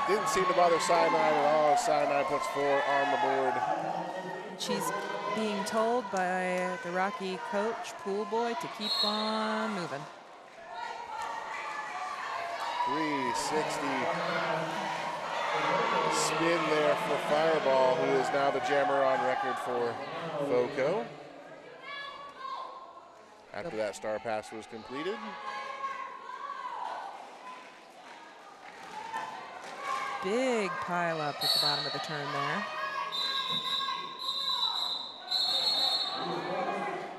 didn't seem to bother Cyanide at all. Cyanide puts 4 on the board. She's being told by the Rocky coach, Pool Boy, to keep on moving. 360 spin there for Fireball, who is now the jammer on record for FOCO. After that star pass was completed. Big pile up at the bottom of the turn there.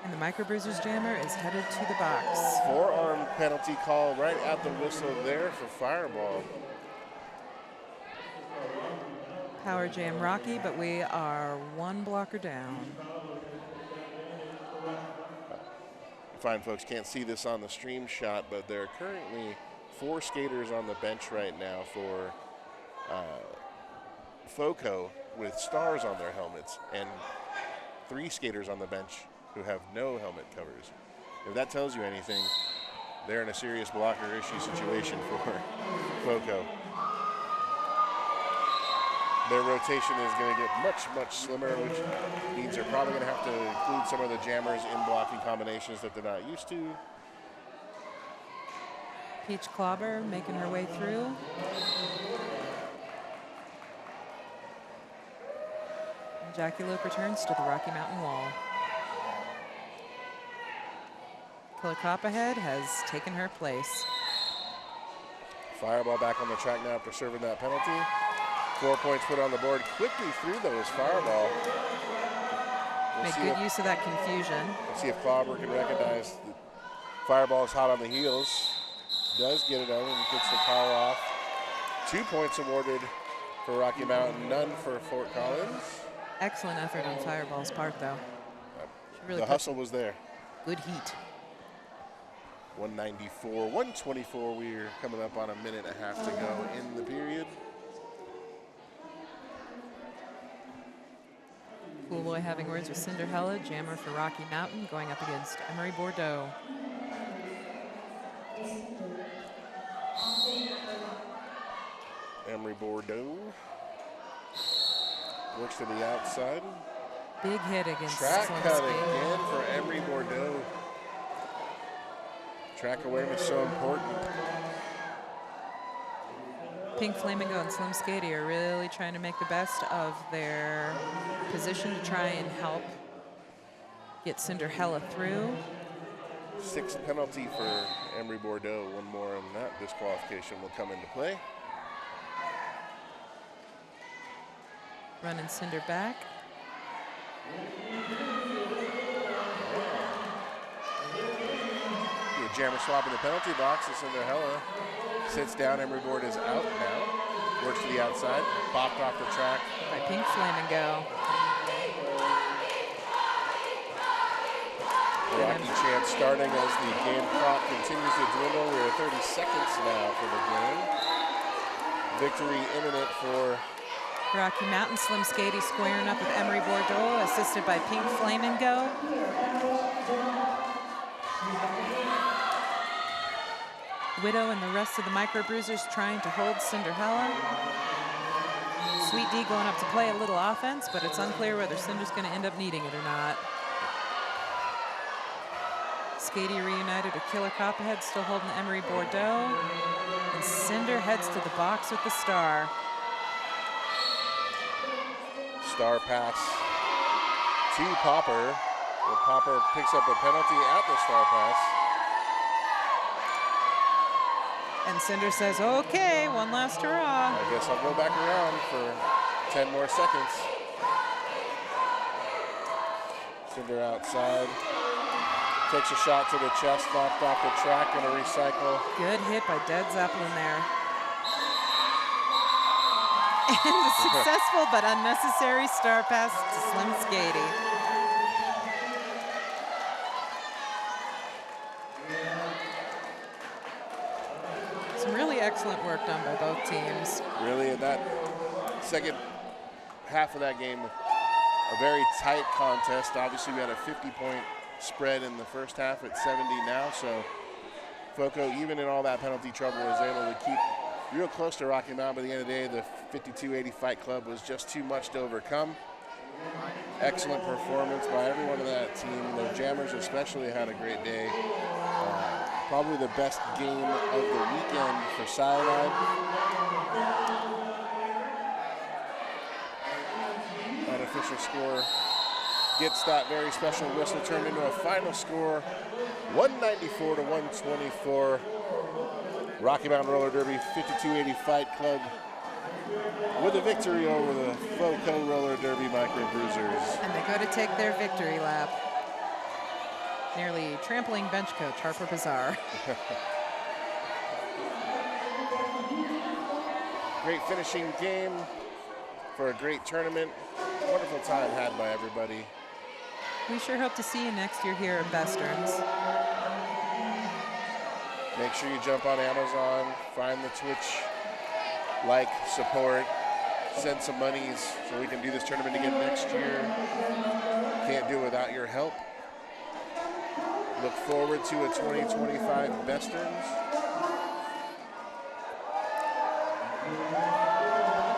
And the Micro Bruisers jammer is headed to the box. Forearm penalty call right at the whistle there for Fireball. Power jam Rocky, but we are 1 blocker down. Fine folks can't see this on the stream shot, but there are currently 4 skaters on the bench right now for FOCO with stars on their helmets, and 3 skaters on the bench who have no helmet covers. If that tells you anything, they're in a serious blocker issue situation for FOCO. Their rotation is going to get much, much slimmer, which means they're probably going to have to include some of the jammers in blocking combinations that they're not used to. Peach Clobber making her way through. And Jackie Luke returns to the Rocky Mountain wall. Killer Copperhead has taken her place. Fireball back on the track now after serving that penalty. 4 points put on the board. Quickly through those Fireball. Made good use of that confusion. Let's see if Clobber can recognize the Fireball is hot on the heels. Does get it out and gets the call off. 2 points awarded for Rocky Mountain, none for Fort Collins. Excellent effort on Fireball's part, though. She really the hustle was there. Good heat. 194, 124. We're coming up on a minute and a half to go in the period. Cool Boy having words with Cinderella, jammer for Rocky Mountain, going up against Emery Bordeaux. Emery Bordeaux works to the outside. Big hit against Track Slim cut Skate. again for Emery Bordeaux. Track awareness so important. Pink Flamingo and Slim Skady are really trying to make the best of their position to try and help get Cinderella through. 6th penalty for Emery Bordeaux. One more and that disqualification will come into play. Running Cinder back. The jammer swap in the penalty box. Cinderella sits down. Emery Bordeaux is out now. Works to the outside. Popped off the track. By Pink Flamingo. Rocky chant starting as the game clock continues to dwindle. We're at 30 seconds now for the game. Victory imminent for Rocky Mountain. Slim Skady squaring up with Emery Bordeaux, assisted by Pink Flamingo. Widow and the rest of the microbruisers trying to hold Cinderella. Sweet D going up to play a little offense, but it's unclear whether Cinder's going to end up needing it or not. Skady reunited with Killer Copperhead, still holding Emery Bordeaux. And Cinder heads to the box with the star. Star pass to Popper. Well, Popper picks up a penalty at the star pass. And Cinder says, okay, one last hurrah. I guess I'll go back around for 10 more seconds. Cinder outside. Takes a shot to the chest, knocked off the track, and a recycle. Good hit by Dead Zeppelin there. And a successful but unnecessary star pass to Slim Skady. Some really excellent work done by both teams. Really, in that second half of that game, a very tight contest. Obviously, we had a 50-point spread in the first half at 70 now, so FOCO, even in all that penalty trouble, was able to keep real close to Rocky Mountain. But at the end of the day, the 52-80 Fight Club was just too much to overcome. Excellent performance by everyone on that team. The Jammers especially had a great day. Probably the best game of the weekend for Cyanide. That official score gets that very special whistle turned into a final score, 194 to 124. Rocky Mountain Roller Derby 5280 Fight Club with a victory over the FOCO Roller Derby Micro Bruisers. And they go to take their victory lap. Nearly trampling bench coach Harper Bazaar. Great finishing game for a great tournament. Wonderful time had by everybody. We sure hope to see you next year here at Besterns. Make sure you jump on Amazon, find the Twitch, like, support, send some monies so we can do this tournament again next year. Can't do it without your help. Look forward to a 2025 Besterns.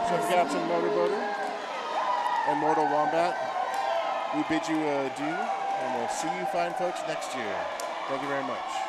So for Captain Motorboater and Mortal Wombat, we bid you adieu, and we'll see you fine folks next year. Thank you very much.